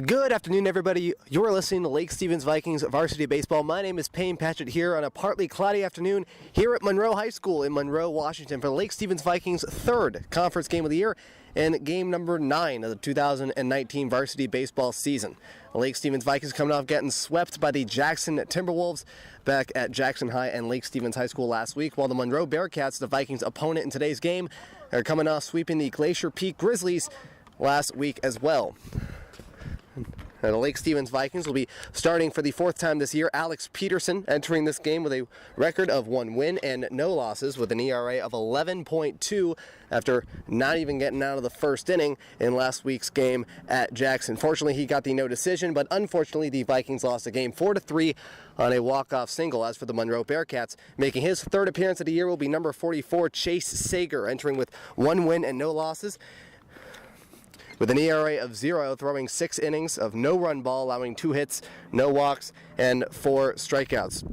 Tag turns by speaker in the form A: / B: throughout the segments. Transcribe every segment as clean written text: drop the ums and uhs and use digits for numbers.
A: Good afternoon, everybody. You're listening to Lake Stevens Vikings Varsity Baseball. My name is Payne Patchett here on a partly cloudy afternoon here at Monroe High School in Monroe, Washington for the Lake Stevens Vikings' third conference game of the year and game number 9 of the 2019 varsity baseball season. The Lake Stevens Vikings coming off getting swept by the Jackson Timberwolves back at Jackson High and Lake Stevens High School last week, while the Monroe Bearcats, the Vikings' opponent in today's game, are coming off sweeping the Glacier Peak Grizzlies last week as well. The Lake Stevens Vikings will be starting for the fourth time this year. Alex Peterson entering this game with a record of 1 win and no losses with an ERA of 11.2 after not even getting out of the first inning in last week's game at Jackson. Fortunately, he got the no decision, but unfortunately the Vikings lost the game 4-3 on a walk-off single. As for the Monroe Bearcats, making his third appearance of the year will be number 44, Chase Sager, entering with 1 win and no losses, with an ERA of 0, throwing 6 innings of no-run ball, allowing 2 hits, no walks, and 4 strikeouts.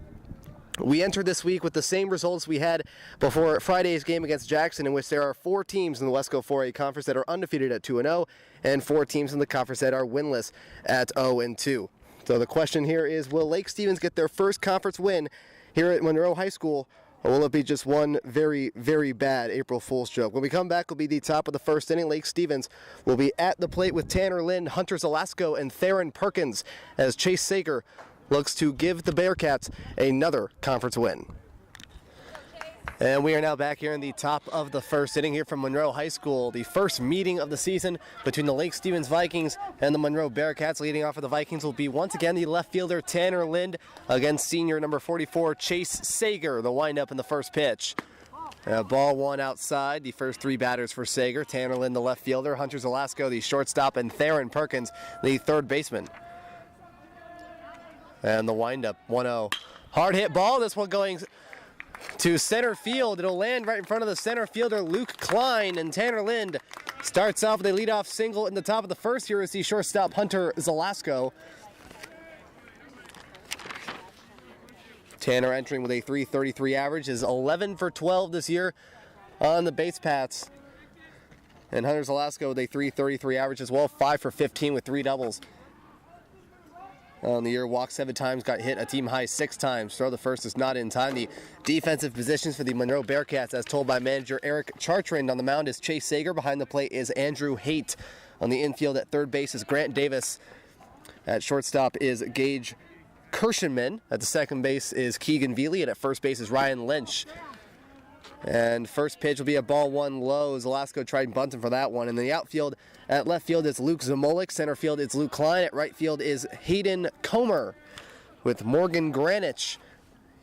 A: We entered this week with the same results we had before Friday's game against Jackson, in which there are 4 teams in the Wesco 4A Conference that are undefeated at 2-0, and 4 teams in the conference that are winless at 0-2. So the question here is, will Lake Stevens get their first conference win here at Monroe High School, or will it be just one very, very bad April Fool's joke? When we come back, will be the top of the first inning. Lake Stevens will be at the plate with Tanner Lind, Hunter Zelasco, and Theron Perkins as Chase Sager looks to give the Bearcats another conference win. And we are now back here in the top of the first inning here from Monroe High School. The first meeting of the season between the Lake Stevens Vikings and the Monroe Bearcats. Leading off for the Vikings will be once again the left fielder Tanner Lind against senior number 44 Chase Sager. The windup in the first pitch. Ball 1 outside. The first 3 batters for Sager. Tanner Lind, the left fielder. Hunter Zelasco, the shortstop. And Theron Perkins, the third baseman. And the windup 1-0. Hard hit ball. This one going to center field. It'll land right in front of the center fielder, Luke Klein, and Tanner Lind starts off with a leadoff single in the top of the first. Here is the shortstop, Hunter Zelasco. Tanner entering with a .333 average, is 11 for 12 this year on the base paths. And Hunter Zelasco with a .333 average as well, 5 for 15 with 3 doubles. On the year, walked 7 times, got hit a team high 6 times. Throw the first is not in time. The defensive positions for the Monroe Bearcats, as told by manager Eric Chartrand. On the mound is Chase Sager. Behind the plate is Andrew Haight. On the infield at third base is Grant Davis. At shortstop is Gage Kirshenman. At the second base is Keegan Veely. And at first base is Ryan Lynch. And first pitch will be a ball 1 low. Zelasco tried bunting for that one. And the outfield, at left field is Luke Zamolik. Center field is Luke Klein. At right field is Hayden Comer, with Morgan Granich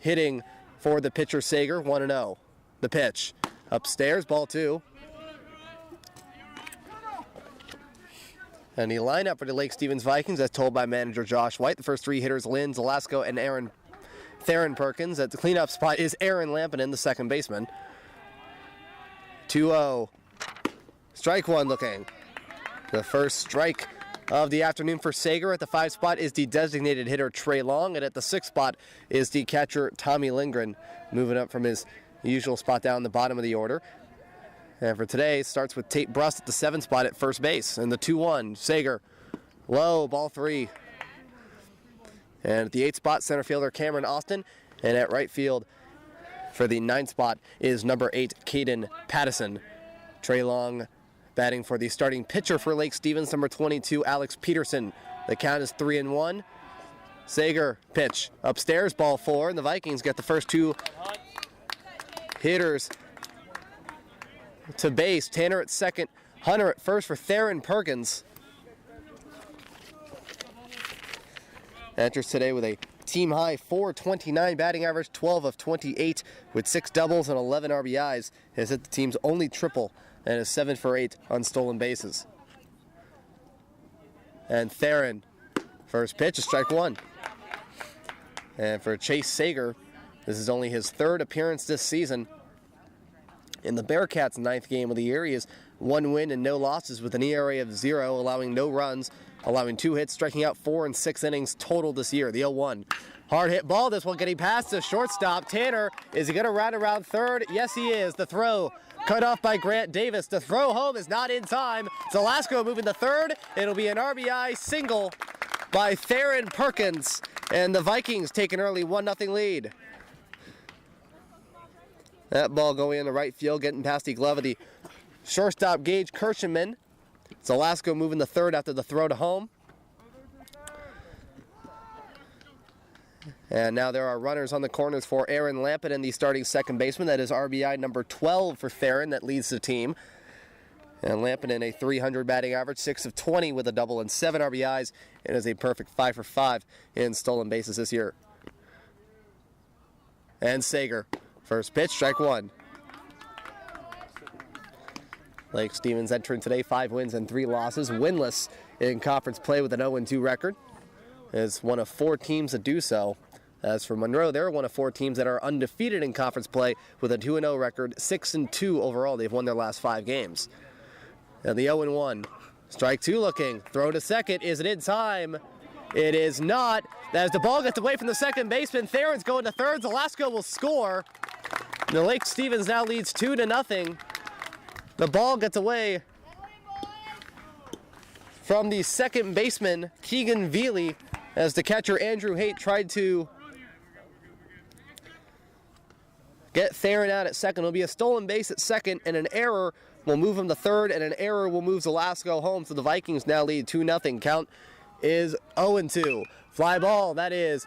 A: hitting for the pitcher Sager. 1-0. The pitch upstairs, ball 2. And the lineup for the Lake Stevens Vikings, as told by manager Josh White. The first 3 hitters, Lynn, Zelasco, and Theron Perkins. At the cleanup spot is Aaron Lampinen, the second baseman. 2-0. Strike 1 looking. The first strike of the afternoon for Sager. At the 5 spot is the designated hitter Trey Long. And at the 6 spot is the catcher Tommy Lindgren, moving up from his usual spot down the bottom of the order. And for today, starts with Tate Brust at the 7 spot at first base. And the 2-1, Sager. Low, ball 3. And at the 8 spot, center fielder Cameron Austin. And at right field for the 9 spot is number 8, Caden Pattison. Trey Long batting for the starting pitcher for Lake Stevens, number 22, Alex Peterson. The count is 3-1. Sager, pitch upstairs, ball 4. And the Vikings get the first 2 hitters to base. Tanner at second, Hunter at first for Theron Perkins. Enters today with a team-high .429 batting average, 12 of 28 with 6 doubles and 11 RBIs. Has hit the team's only triple and is 7 for 8 on stolen bases. And Theron, first pitch, is strike 1. And for Chase Sager, this is only his 3rd appearance this season. In the Bearcats' 9th game of the year, he has 1 win and no losses with an ERA of 0, allowing no runs, allowing 2 hits, striking out 4 in 6 innings total this year. The 0-1. Hard hit ball, this one getting past the shortstop. Tanner, is he going to ride around third? Yes, he is. The throw cut off by Grant Davis. The throw home is not in time. Zelasco moving to third. It'll be an RBI single by Theron Perkins. And the Vikings take an early 1-0 lead. That ball going in the right field, getting past the glove of the shortstop Gage Kirschenman. Zelasco moving to third after the throw to home. And now there are runners on the corners for Aaron Lampin, the starting second baseman. That is RBI number 12 for Theron that leads the team. And Lampin a .300 batting average, 6 of 20 with a double and 7 RBIs, and is a perfect 5 for 5 in stolen bases this year. And Sager, first pitch, strike 1. Lake Stevens entering today 5 wins and 3 losses, winless in conference play with an 0-2 record. Is one of 4 teams that do so. As for Monroe, they're one of 4 teams that are undefeated in conference play with a 2-0 record, 6-2 overall. They've won their last 5 games. And the 0-1, strike 2 looking, throw to second. Is it in time? It is not. As the ball gets away from the second baseman, Theron's going to third. Zelasco will score. And the Lake Stevens now leads 2-0. The ball gets away from the second baseman, Keegan Veely, as the catcher Andrew Haight tried to get Theron out at second. It'll be a stolen base at second, and an error will move him to third, and an error will move Zelasco home. So the Vikings now lead 2-0. Count is 0-2. Fly ball, that is,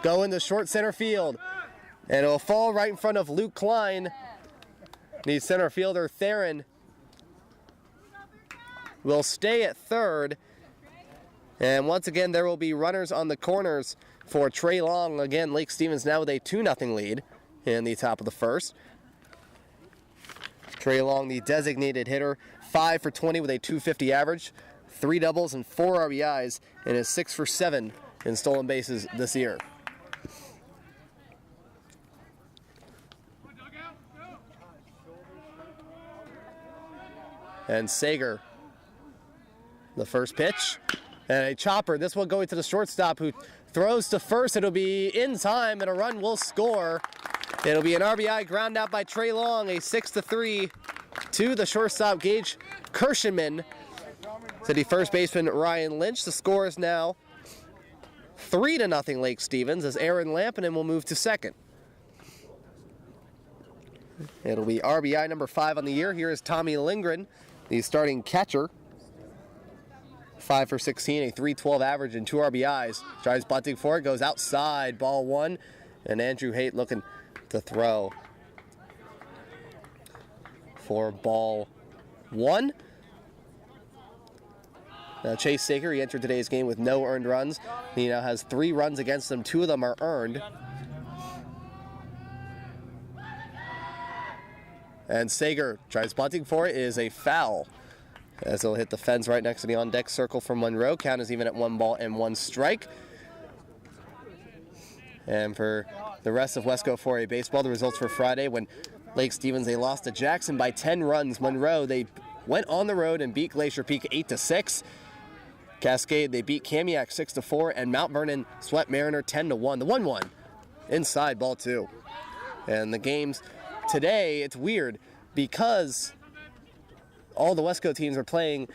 A: going to short center field. And it'll fall right in front of Luke Klein. The center fielder, Theron, will stay at third. And once again, there will be runners on the corners for Trey Long. Again, Lake Stevens now with a 2-0 lead in the top of the first. Trey Long, the designated hitter, 5 for 20 with a .250 average, 3 doubles and 4 RBIs, and is 6 for 7 in stolen bases this year. And Sager, the first pitch, and a chopper. This one going to the shortstop, who throws to first. It'll be in time, and a run will score. It'll be an RBI ground out by Trey Long, a 6-3 to the shortstop Gage Kirschenman. To the first baseman Ryan Lynch. The score is now 3-0 Lake Stevens, as Aaron Lampinen will move to second. It'll be RBI number 5 on the year. Here is Tommy Lindgren, the starting catcher. 5 for 16, a .312 average, and 2 RBIs. Tries bunting for it, goes outside, ball 1, and Andrew Haight looking to throw for ball 1. Now Chase Sager, he entered today's game with no earned runs. He now has 3 runs against him, 2 of them are earned. And Sager tries bunting for it, is a foul, as he'll hit the fence right next to the on-deck circle from Monroe. Count is even at 1 ball and 1 strike. And for the rest of Wesco 4A baseball, the results for Friday, when Lake Stevens, they lost to Jackson by 10 runs. Monroe, they went on the road and beat Glacier Peak 8-6. Cascade, they beat Kamiak 6-4, and Mount Vernon swept Mariner 10-1. The 1-1 inside, ball 2. And the games today, it's weird because all the Wesco teams are playing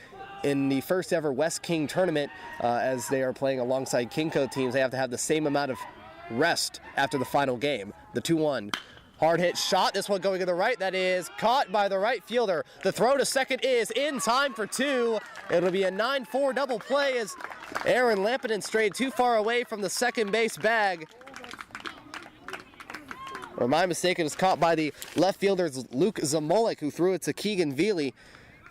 A: in the first ever West King tournament, as they are playing alongside Kingco teams. They have to have the same amount of rest after the final game. The 2-1. Hard hit shot, this one going to the right, that is caught by the right fielder. The throw to second is in time for 2. It'll be a 9-4 double play, as Aaron Lampinen strayed too far away from the second base bag. Or my mistake, it was caught by the left fielder's Luke Zamolik, who threw it to Keegan Veely.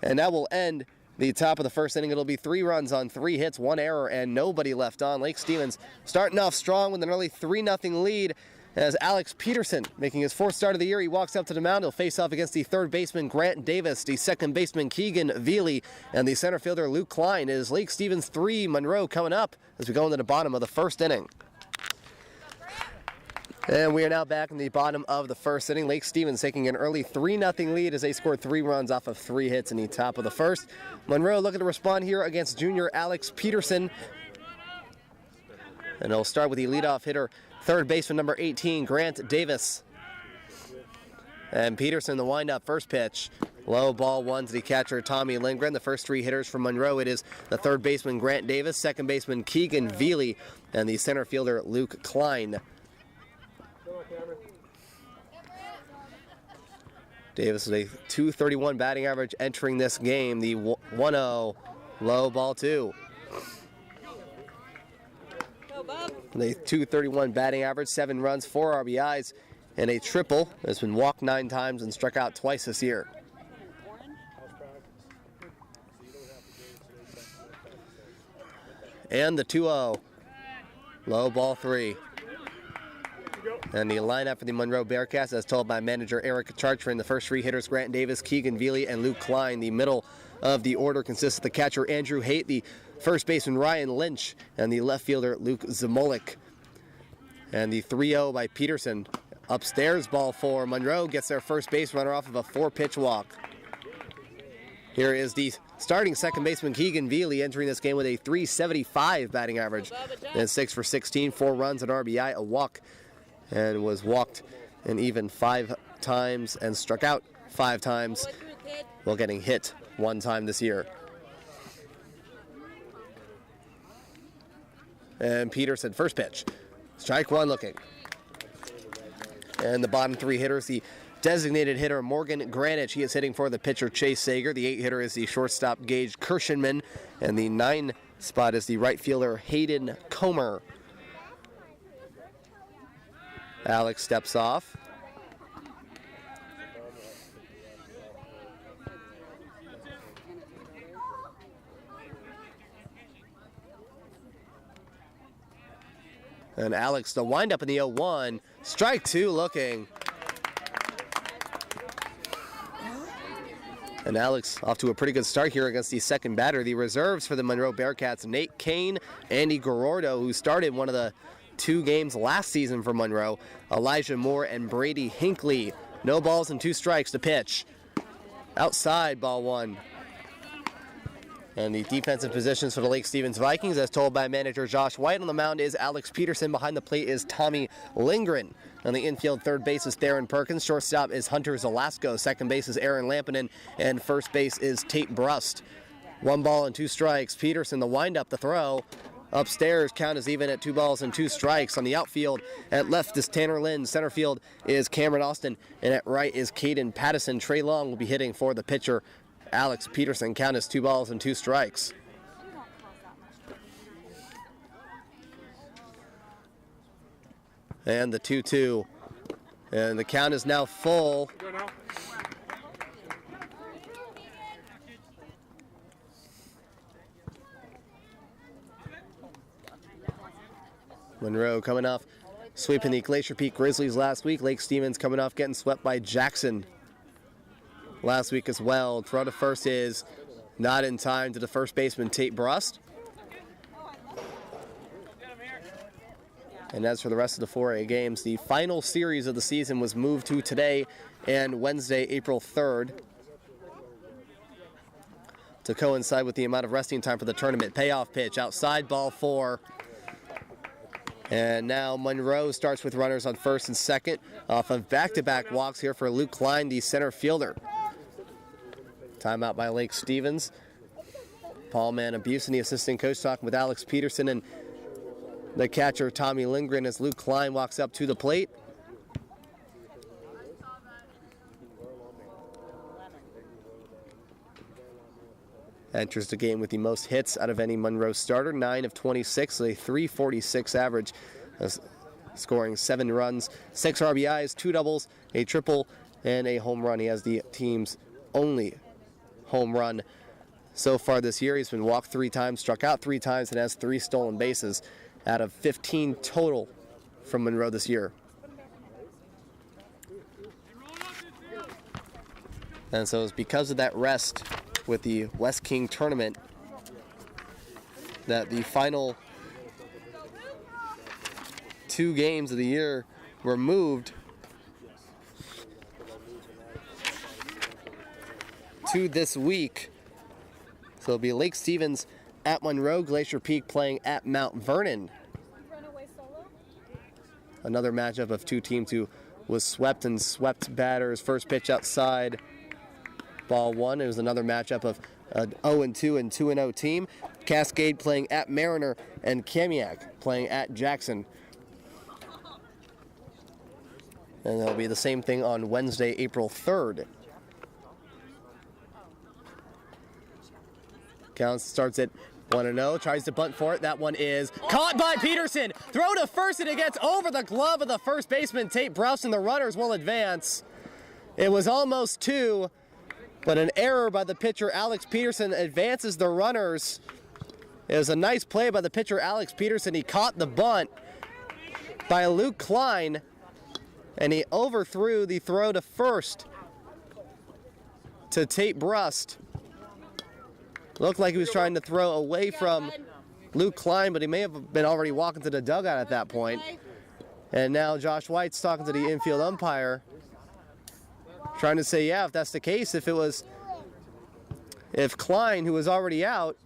A: And that will end the top of the first inning. It'll be 3 runs on 3 hits, 1 error, and nobody left on. Lake Stevens starting off strong with an early 3-0 lead, as Alex Peterson, making his 4th start of the year, he walks up to the mound. He'll face off against the third baseman Grant Davis, the second baseman Keegan Veely, and the center fielder Luke Klein. It is Lake Stevens 3, Monroe coming up as we go into the bottom of the first inning. And we are now back in the bottom of the first inning. Lake Stevens taking an early 3-0 lead as they scored 3 runs off of 3 hits in the top of the first. Monroe looking to respond here against junior Alex Peterson. And they'll start with the leadoff hitter, third baseman number 18, Grant Davis. And Peterson, the windup, first pitch. Low ball one to the catcher, Tommy Lindgren. The first 3 hitters from Monroe, it is the third baseman, Grant Davis, second baseman, Keegan Veely, and the center fielder, Luke Klein. Davis with a .231 batting average entering this game. The 1-0, low ball 2. With a .231 batting average, 7 runs, 4 RBIs, and a triple. Has been walked 9 times and struck out twice this year. And the 2-0, low ball 3. And the lineup for the Monroe Bearcats, as told by manager Eric Chartrin, the first 3 hitters, Grant Davis, Keegan Veely, and Luke Klein. The middle of the order consists of the catcher, Andrew Haight, the first baseman, Ryan Lynch, and the left fielder, Luke Zamolik. And the 3-0 by Peterson. Upstairs, ball 4. Monroe gets their first base runner off of a 4-pitch walk. Here is the starting second baseman, Keegan Veely, entering this game with a .375 batting average. And 6 for 16, 4 runs, an RBI, a walk, and was walked and even 5 times and struck out 5 times while getting hit 1 time this year. And Peterson, first pitch. Strike 1 looking. And the bottom 3 hitters, the designated hitter, Morgan Granich. He is hitting for the pitcher, Chase Sager. The 8 hitter is the shortstop, Gage Kirshenman. And the 9 spot is the right fielder, Hayden Comer. Alex steps off. And Alex, the windup in the 0-1. Strike 2 looking. And Alex off to a pretty good start here against the second batter. The reserves for the Monroe Bearcats, Nate Kane, Andy Gorordo, who started one of the 2 games last season for Monroe, Elijah Moore, and Brady Hinckley. No balls and 2 strikes to pitch. Outside, ball 1. And the defensive positions for the Lake Stevens Vikings, as told by manager Josh White. On the mound is Alex Peterson. Behind the plate is Tommy Lindgren. On the infield, third base is Theron Perkins. Shortstop is Hunter Zelasco. Second base is Aaron Lampinen. And first base is Tate Brust. 1 ball and 2 strikes. Peterson, the windup, the throw. Upstairs, count is even at 2 balls and 2 strikes. On the outfield, at left is Tanner Lynn. Center field is Cameron Austin. And at right is Caden Pattison. Trey Long will be hitting for the pitcher, Alex Peterson. Count is 2 balls and 2 strikes. And the 2-2. And the count is now full. Monroe coming off sweeping the Glacier Peak Grizzlies last week. Lake Stevens coming off getting swept by Jackson last week as well. Throw to first is not in time to the first baseman, Tate Brust. And as for the rest of the 4A games, the final series of the season was moved to today and Wednesday, April 3rd, to coincide with the amount of resting time for the tournament. Payoff pitch, outside, ball 4. And now Monroe starts with runners on first and second off of back-to-back walks here for Luke Klein, the center fielder. Timeout by Lake Stevens. Paul Manabuse, the assistant coach, talking with Alex Peterson and the catcher, Tommy Lindgren, as Luke Klein walks up to the plate. Enters the game with the most hits out of any Monroe starter, 9 of 26, a .346 average, scoring 7 runs, 6 RBIs, 2 doubles, a triple, and a home run. He has the team's only home run so far this year. He's been walked 3 times, struck out 3 times, and has 3 stolen bases out of 15 total from Monroe this year. And so it's because of that rest with the West King tournament that the final 2 games of the year were moved to this week. So it'll be Lake Stevens at Monroe, Glacier Peak playing at Mount Vernon. Another matchup of two teams who was swept and swept batters. First pitch outside, ball one. It was another matchup of an 0-2 and 2-0 team. Cascade playing at Mariner and Kamiak playing at Jackson. And that'll be the same thing on Wednesday, April 3rd. Counts starts at 1-0, tries to bunt for it. That one is caught by Peterson. Throw to first, and it gets over the glove of the first baseman, Tate Brous, and the runners will advance. It was almost two, but an error by the pitcher, Alex Peterson, advances the runners. It was a nice play by the pitcher, Alex Peterson. He caught the bunt by Luke Klein, and he overthrew the throw to first to Tate Brust. Looked like he was trying to throw away from Luke Klein, but he may have been already walking to the dugout at that point. And now Josh White's talking to the infield umpire, trying to say, yeah, if that's the case, if Klein, who was already out,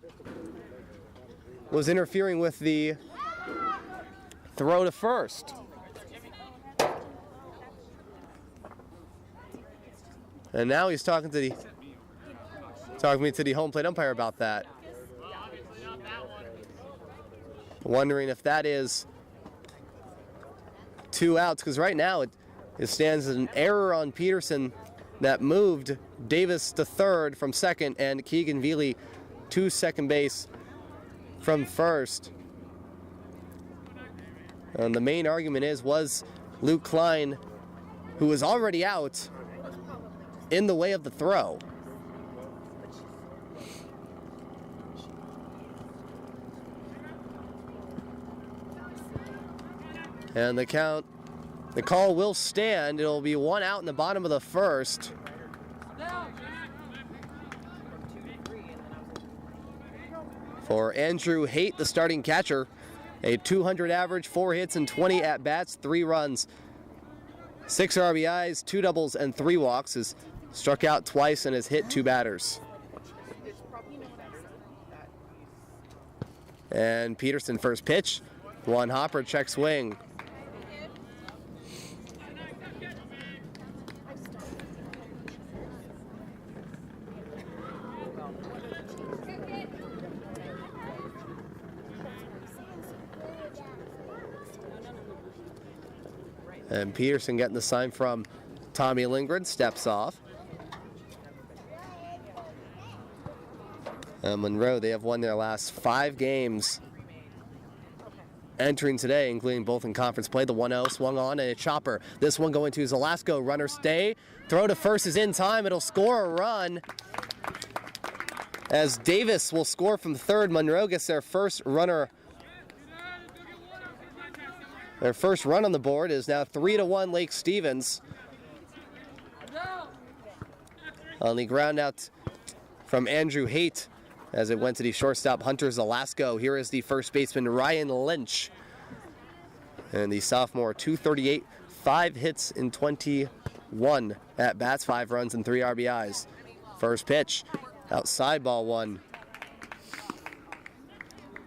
A: was interfering with the throw to first. And now he's talking to the home plate umpire about that. Wondering if that is two outs, because right now it stands as an error on Peterson that moved Davis to third from second and Keegan Veely to second base from first. And the main argument was Luke Klein, who was already out, in the way of the throw. And the call will stand. It'll be one out in the bottom of the first. For Andrew Haight, the starting catcher, a .200 average, 4 hits and 20 at-bats, 3 runs, 6 RBIs, 2 doubles, and 3 walks. Has struck out twice and has hit 2 batters. And Peterson first pitch, one hopper, check swing. And Peterson getting the sign from Tommy Lindgren, steps off. Monroe, they have won their last 5 games entering today, including both in conference play. The 1-0 swung on and a chopper. This one going to Zelasco. Runner stay. Throw to first is in time. It'll score a run, as Davis will score from third. Monroe gets their first runner. Their first run on the board is now 3-1 Lake Stevens. On the ground out from Andrew Haight as it went to the shortstop Hunter Zelasco. Here is the first baseman Ryan Lynch. And the sophomore, 238, 5 hits in 21 at-bats, 5 runs and 3 RBIs. First pitch, outside, ball 1.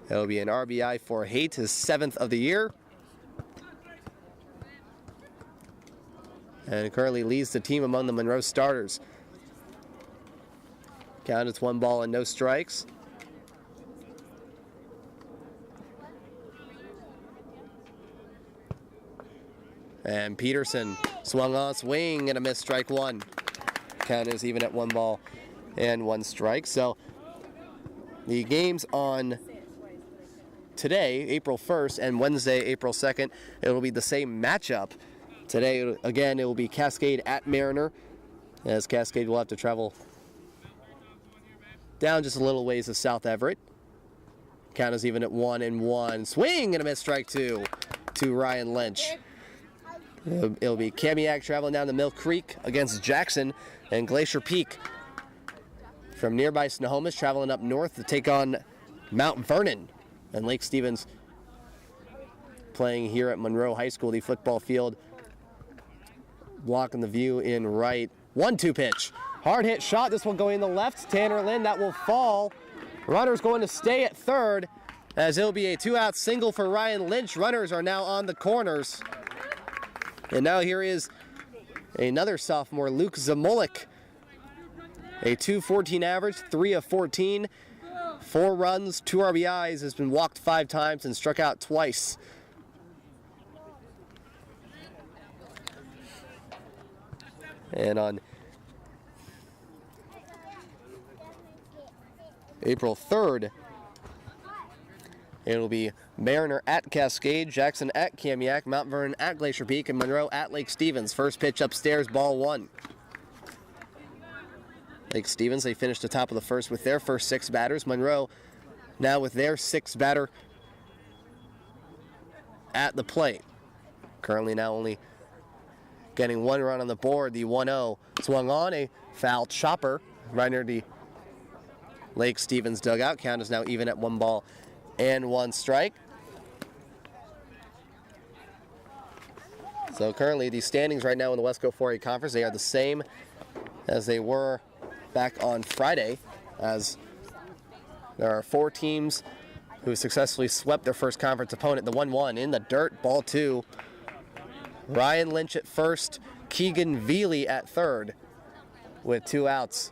A: That'll be an RBI for Haight, his 7th of the year. And currently leads the team among the Monroe starters. Count, it's 1 ball and no strikes. And Peterson swung on, swing and a miss, strike 1. Count is even at 1 ball and 1 strike. So the games on today, April 1st, and Wednesday, April 2nd, it will be the same matchup. Today, again, it will be Cascade at Mariner, as Cascade will have to travel down just a little ways to South Everett. Count is even at 1-1. Swing and a miss, strike 2 to Ryan Lynch. It'll be Kamiak traveling down to Mill Creek against Jackson, and Glacier Peak from nearby Snohomish traveling up north to take on Mount Vernon. And Lake Stevens playing here at Monroe High School, the football field blocking the view in right. 1-2 pitch. Hard hit shot. This one going in the left. Tanner Lynn, that will fall. Runner's going to stay at third, as it'll be a 2-out single for Ryan Lynch. Runners are now on the corners. And now here is another sophomore, Luke Zamolik. A .214 average, 3 of 14, 4 runs, 2 RBIs, has been walked 5 times and struck out twice. And on April 3rd, it'll be Mariner at Cascade, Jackson at Kamiak, Mount Vernon at Glacier Peak, and Monroe at Lake Stevens. First pitch upstairs, ball 1. Lake Stevens, they finished the top of the first with their first 6 batters. Monroe now with their 6th batter at the plate. Currently now only getting 1 run on the board. The 1-0 swung on, a foul chopper right near the Lake Stevens dugout. Count is now even at 1 ball and 1 strike. So currently the standings right now in the Wesco 4A Conference, they are the same as they were back on Friday, as there are 4 teams who successfully swept their first conference opponent. The 1-1 in the dirt, ball 2. Ryan Lynch at first, Keegan Veely at third with 2 outs.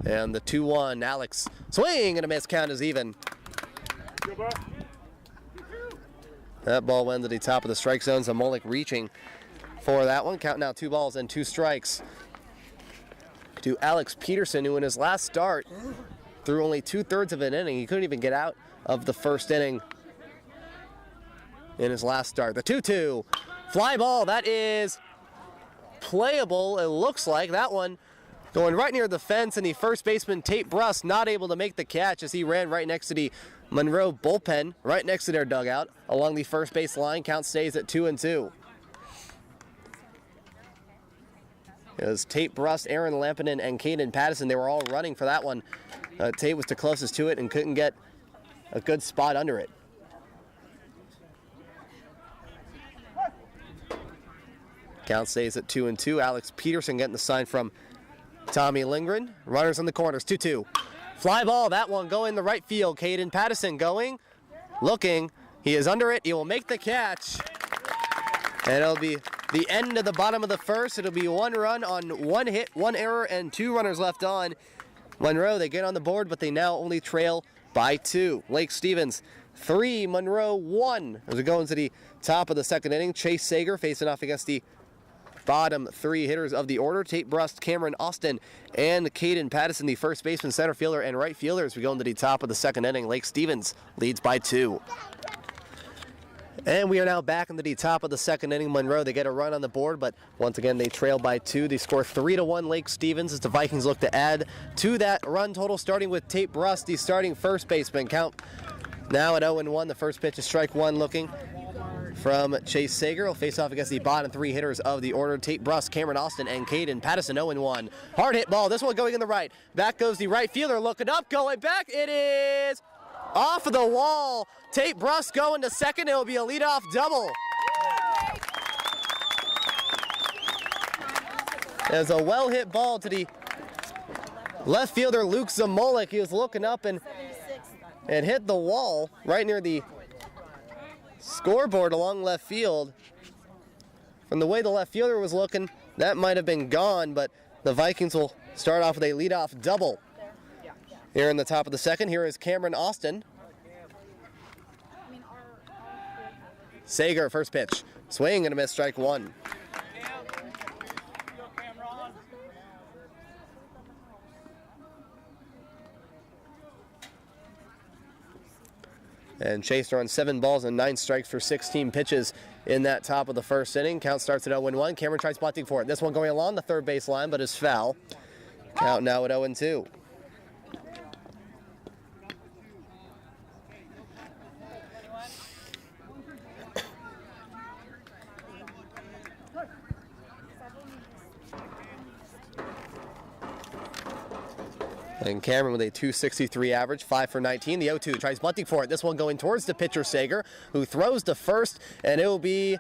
A: And the 2-1, Alex swing and a miss, count is even. That ball went to the top of the strike zone. Zamolik reaching for that one. Count now 2 balls and 2 strikes to Alex Peterson, who in his last start threw only 2/3 of an inning. He couldn't even get out of the first inning in his last start. The 2-2 fly ball, that is playable. It looks like that one going right near the fence, and the first baseman Tate Bruss not able to make the catch as he ran right next to the Monroe bullpen, right next to their dugout along the first base line. Count stays at 2-2. It was Tate Bruss, Aaron Lampinen, and Caden Pattison. They were all running for that one. Tate was the closest to it and couldn't get a good spot under it. Count stays at 2-2. Alex Peterson getting the sign from Tommy Lindgren. Runners on the corners, 2-2. Fly ball, that one going the right field. Caden Pattison going, looking. He is under it. He will make the catch. And it'll be the end of the bottom of the first. It'll be 1 run on 1 hit, 1 error, and 2 runners left on. Monroe, they get on the board, but they now only trail by 2. Lake Stevens 3, Monroe 1. As we go into the top of the second inning, Chase Sager facing off against the bottom 3 hitters of the order. Tate Bruss, Cameron Austin, and Caden Pattison, the first baseman, center fielder, and right fielder. As we go into the top of the second inning, Lake Stevens leads by 2. And we are now back into the top of the second inning. Monroe, they get a run on the board, but once again, they trail by 2. They score 3-1 Lake Stevens as the Vikings look to add to that run total, starting with Tate Bruss, the starting first baseman. Count now at 0-1. The first pitch is strike 1 looking from Chase Sager. He'll face off against the bottom 3 hitters of the order. Tate Bruss, Cameron Austin, and Caden Pattison. 0-1. Hard hit ball. This one going in the right. Back goes the right fielder. Looking up, going back. It is off of the wall. Tate Bruss going to second. It'll be a leadoff double. There's a well-hit ball to the left fielder, Luke Zamolik. He was looking up and hit the wall right near the scoreboard along left field. From the way the left fielder was looking, that might have been gone, but the Vikings will start off with a leadoff double. Here in the top of the second, here is Cameron Austin. Sager, first pitch. Swing and a miss, strike 1. And Chase on 7 balls and 9 strikes for 16 pitches in that top of the first inning. Count starts at 0-1. Cameron tries bunting for it. This one going along the third base line, but is foul. Count now at 0-2. And Cameron with a 263 average, 5 for 19. The 0-2 tries bunting for it. This one going towards the pitcher, Sager, who throws to first, and it will be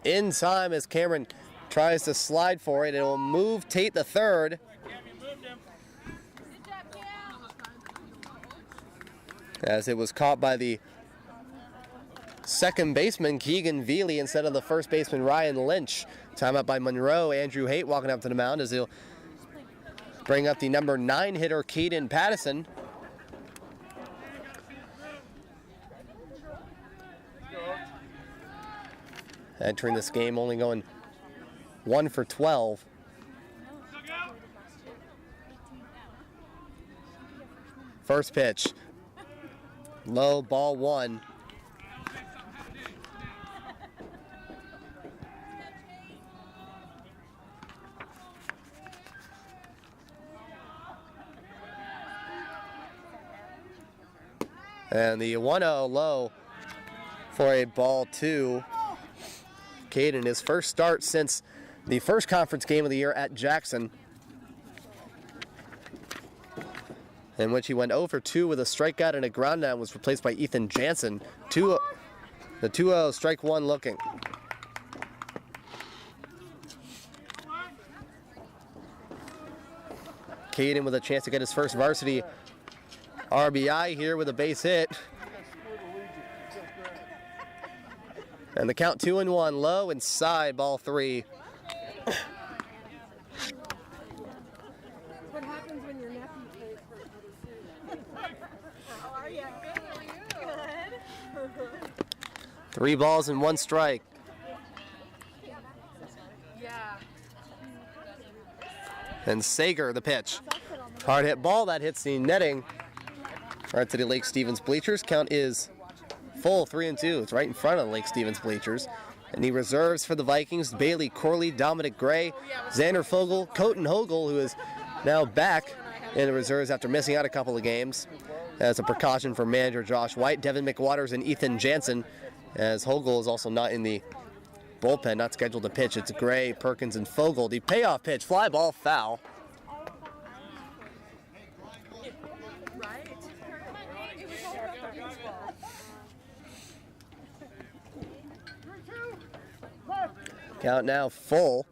A: in time as Cameron tries to slide for it. It will move Tate the third. As it was caught by the second baseman, Keegan Veely, instead of the first baseman, Ryan Lynch. Timeout by Monroe. Andrew Haight walking up to the mound as he'll bring up the number 9 hitter, Caden Pattison. Entering this game only going 1 for 12. First pitch. Low, ball 1. And the 1-0 low for a ball 2. Caden, his first start since the first conference game of the year at Jackson, in which he went 0 for 2 with a strikeout and a ground out, was replaced by Ethan Jansen. The 2-0, strike 1 looking. Caden with a chance to get his first varsity RBI here with a base hit. And the count 2-1, low inside, ball 3.
B: What happens when your nephew plays for other students? How are you? Good.
A: 3 balls and 1 strike.
B: Yeah.
A: And Sager, the pitch. Hard hit ball that hits the netting. Right to the Lake Stevens bleachers. Count is full, 3-2. It's right in front of the Lake Stevens bleachers. And he reserves for the Vikings: Bailey Corley, Dominic Gray, Xander Fogel, Colton Hogel, who is now back in the reserves after missing out a couple of games. As a precaution for manager Josh White, Devin McWaters, and Ethan Jansen, as Hogel is also not in the bullpen, not scheduled to pitch. It's Gray, Perkins, and Fogel. The payoff pitch, fly ball, foul. Count now full.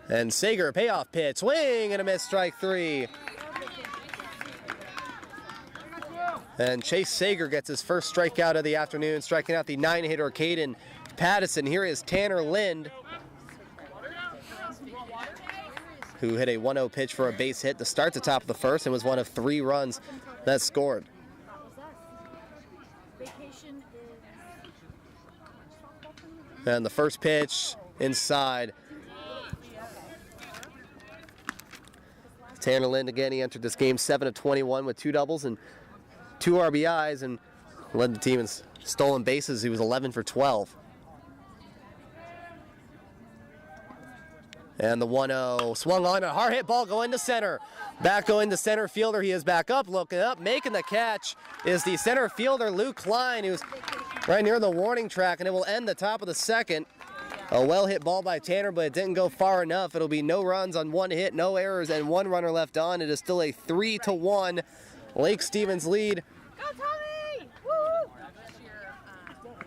A: And Sager, payoff pitch, swing and a miss, strike 3. And Chase Sager gets his first strikeout of the afternoon, striking out the 9 hitter, Caden Pattison. Here is Tanner Lind, who hit a 1-0 pitch for a base hit to start the top of the first and was one of 3 runs that scored. And the first pitch inside. Tanner Lind again, he entered this game 7 of 21 with 2 doubles and 2 RBIs and led the team in stolen bases. He was 11 for 12. And the 1-0 swung on, a hard hit ball going to center. Back going to center fielder. He is back up, looking up, making the catch is the center fielder, Luke Klein, who's right near the warning track, and it will end the top of the second. A well-hit ball by Tanner, but it didn't go far enough. It'll be no runs on 1 hit, no errors, and 1 runner left on. It is still a 3-1 Lake Stevens lead.
B: Go, Tommy! Woo!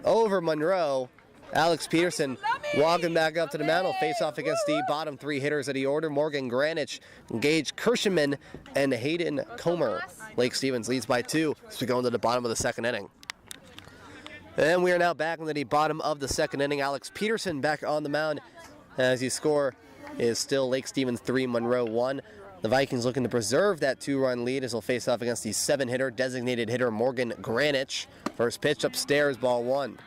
A: Over Monroe. Alex Peterson walking back up to the mound will face off against the bottom 3 hitters that he ordered: Morgan Granich, Gage Kirschman, and Hayden Comer. Lake Stevens leads by 2 as we go into the bottom of the second inning. And we are now back into the bottom of the second inning. Alex Peterson back on the mound as the score is still Lake Stevens 3, Monroe 1. The Vikings looking to preserve that 2-run lead as they'll face off against the 7-hitter, designated hitter Morgan Granich. First pitch upstairs, ball 1.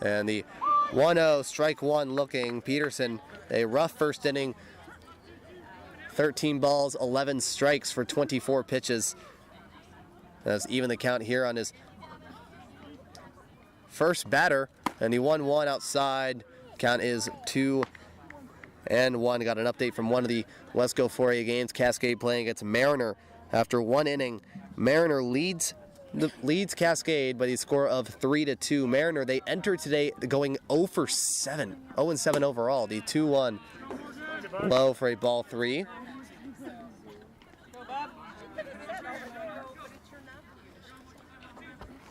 A: And the 1-0, strike 1 looking. Peterson, a rough first inning. 13 balls, 11 strikes for 24 pitches. That's even the count here on his first batter. And the 1-1 outside. Count is 2-0. and 1. Got an update from one of the Wesco 4A games. Cascade playing against Mariner after 1 inning. Mariner leads Cascade by the score of 3-2. Mariner, they entered today going 0 for 7. 0-7 overall. The 2-1 low for a ball 3.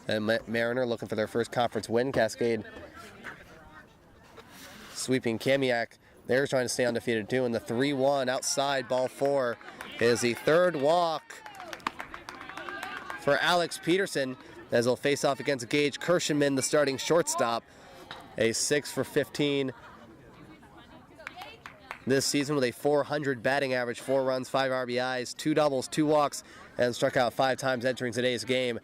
A: And Mariner looking for their first conference win. Cascade sweeping Kamiak. They're trying to stay undefeated too. And the 3-1 outside, ball 4, is the third walk for Alex Peterson as they'll face off against Gage Kirschenman, the starting shortstop. A 6 for 15 this season with a .400 batting average, 4 runs, 5 RBIs, 2 doubles, 2 walks, and struck out 5 times entering today's game.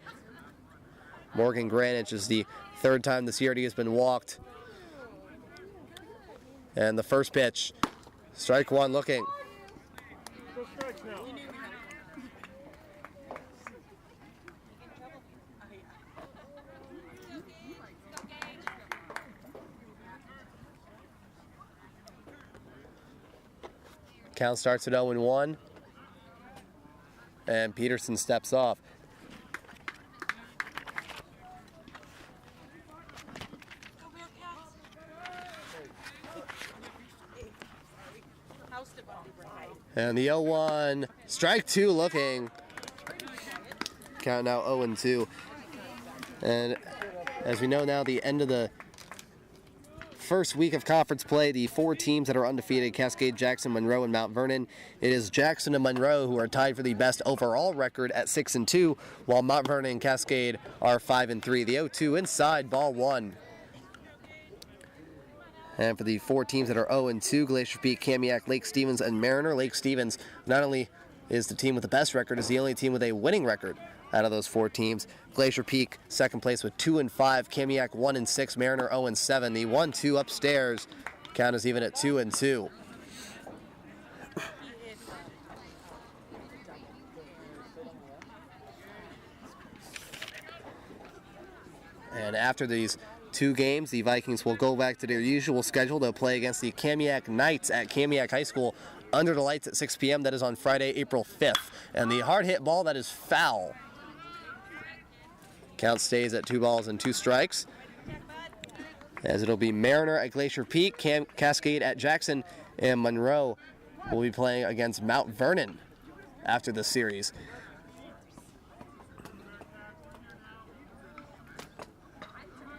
A: Morgan Granich is the 3rd time this year he has been walked. And the first pitch, strike 1 looking. Count starts at 0-1. And Peterson steps off. And the 0-1, strike 2 looking. Count now 0-2. And as we know now, the end of the first week of conference play, the 4 teams that are undefeated, Cascade, Jackson, Monroe, and Mount Vernon. It is Jackson and Monroe who are tied for the best overall record at 6-2, while Mount Vernon and Cascade are 5-3. The 0-2 inside, ball 1. And for the 4 teams that are 0-2, Glacier Peak, Kamiak, Lake Stevens, and Mariner. Lake Stevens not only is the team with the best record, is the only team with a winning record out of those 4 teams. Glacier Peak, 2nd place with 2-5, Kamiak 1-6, Mariner 0-7. The 1-2 upstairs, count is even at 2-2. And after these 2 games, the Vikings will go back to their usual schedule. They'll play against the Kamiak Knights at Kamiak High School under the lights at 6 p.m. That is on Friday, April 5th. And the hard hit ball, that is foul. Count stays at 2 balls and 2 strikes. As it'll be Mariner at Glacier Peak, Cascade at Jackson, and Monroe will be playing against Mount Vernon after the series.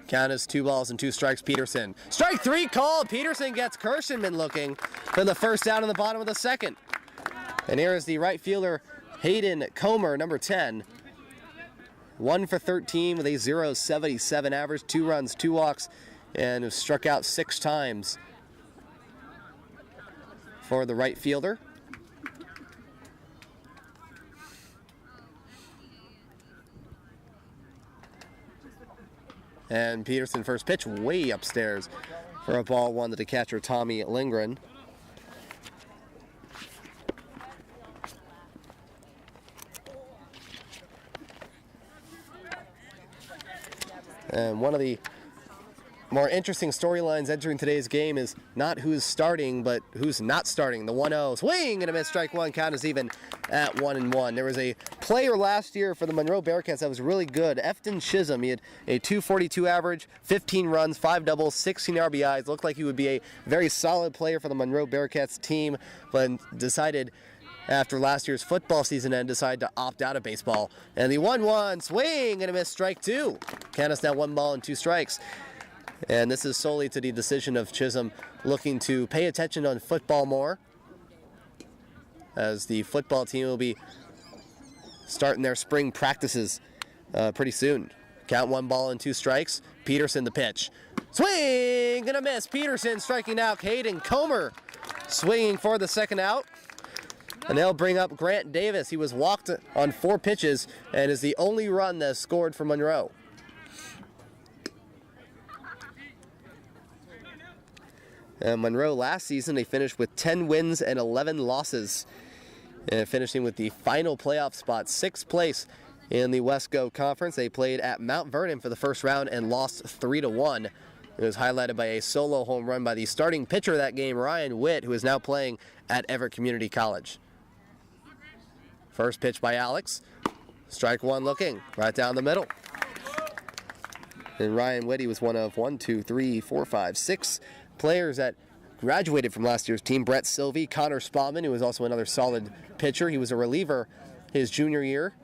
A: Count is 2 balls and 2 strikes. Peterson. Strike 3 called. Peterson gets Kirschenman looking for the first down in the bottom of the 2nd. And here is the right fielder, Hayden Comer, number 10. 1 for 13 with a .077 average, 2 runs, 2 walks, and struck out 6 times for the right fielder. And Peterson first pitch way upstairs for a ball 1 to the catcher Tommy Lindgren. And one of the more interesting storylines entering today's game is not who's starting, but who's not starting. The 1-0 swing and a miss, strike 1, count is even at 1-1. There was a player last year for the Monroe Bearcats that was really good, Efton Chisholm. He had a .242 average, 15 runs, 5 doubles, 16 RBIs. Looked like he would be a very solid player for the Monroe Bearcats team, but decided after last year's football season and decided to opt out of baseball. And the 1-1 swing and a miss, strike 2. Count is now 1 ball and 2 strikes. And this is solely to the decision of Chisholm looking to pay attention on football more, as the football team will be starting their spring practices pretty soon. Count 1 ball and 2 strikes. Peterson the pitch. Swing and a miss. Peterson striking out Hayden Comer, swinging for the 2nd out. And they'll bring up Grant Davis. He was walked on 4 pitches and is the only run that's scored for Monroe. And Monroe last season, they finished with 10 wins and 11 losses, and finishing with the final playoff spot, 6th place in the Wesco Conference. They played at Mount Vernon for the first round and lost 3-1. It was highlighted by a solo home run by the starting pitcher of that game, Ryan Witt, who is now playing at Everett Community College. First pitch by Alex. Strike one looking, right down the middle. And Ryan Witt, he was one of 6 players that graduated from last year's team. Brett Sylvie, Connor Spauldman, who was also another solid pitcher. He was a reliever his junior year.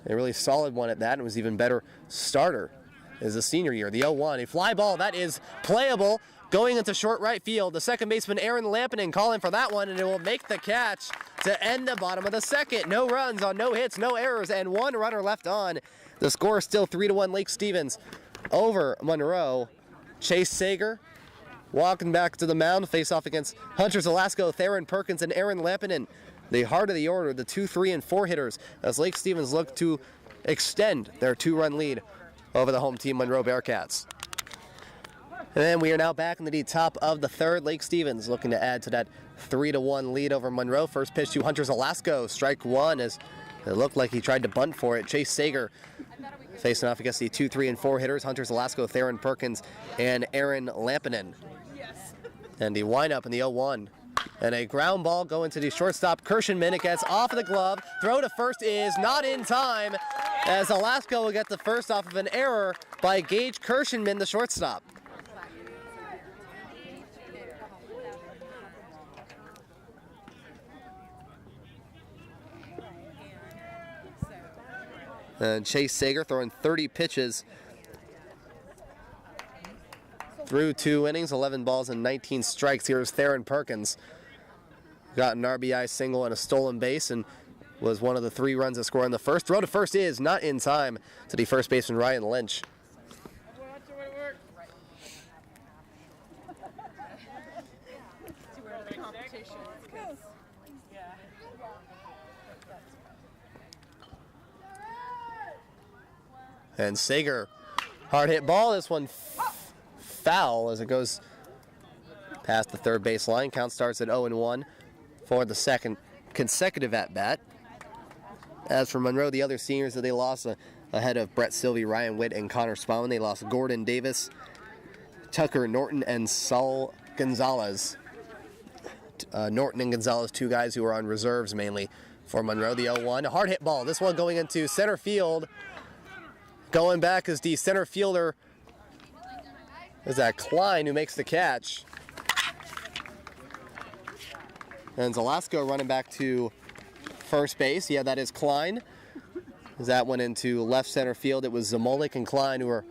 A: A really solid one at that, and was even better starter as a senior year. The 0-1, a fly ball that is playable, going into short right field. The second baseman Aaron Lampinen calling for that one, and it will make the catch to end the bottom of the second. No runs on no hits, no errors, and one runner left on. The score is still 3-1 Lake Stevens over Monroe. Chase Sager walking back to the mound to face off against Hunter Zelasco, Theron Perkins, and Aaron Lampinen. The heart of the order, the 2, 3, and 4 hitters, as Lake Stevens look to extend their 2-run lead over the home team Monroe Bearcats. And then we are now back in the top of the third. Lake Stevens looking to add to that 3-1 lead over Monroe. First pitch to Hunter Zelasco, strike one, as it looked like he tried to bunt for it. Chase Sager facing off against the 2, 3, and 4 hitters, Hunter Zelasco, Theron Perkins, and Aaron Lampinen. And the windup in the 0-1. And a ground ball going to the shortstop, Kirshenman. It gets off of the glove. Throw to first is not in time, as Zelasco will get the first off of an error by Gage Kirshenman, the shortstop. And Chase Sager throwing 30 pitches through 2 innings, 11 balls and 19 strikes. Here's Theron Perkins. Got an RBI single and a stolen base, and was one of the 3 runs that scored in the first. Throw to first is not in time to the first baseman Ryan Lynch. And Sager, hard hit ball. This one foul as it goes past the third base line. Count starts at 0-1 for the second consecutive at-bat. As for Monroe, the other seniors that they lost ahead of Brett Sylvie, Ryan Witt, and Connor Spauldman, they lost Gordon Davis, Tucker Norton, and Saul Gonzalez. Norton and Gonzalez, 2 guys who were on reserves mainly for Monroe. The 0-1, a hard hit ball. This one going into center field. Going back is the center fielder, is that Klein, who makes the catch. And Zelasco running back to first base. Yeah, that is Klein. As that went into left center field, it was Zamolik and Klein who were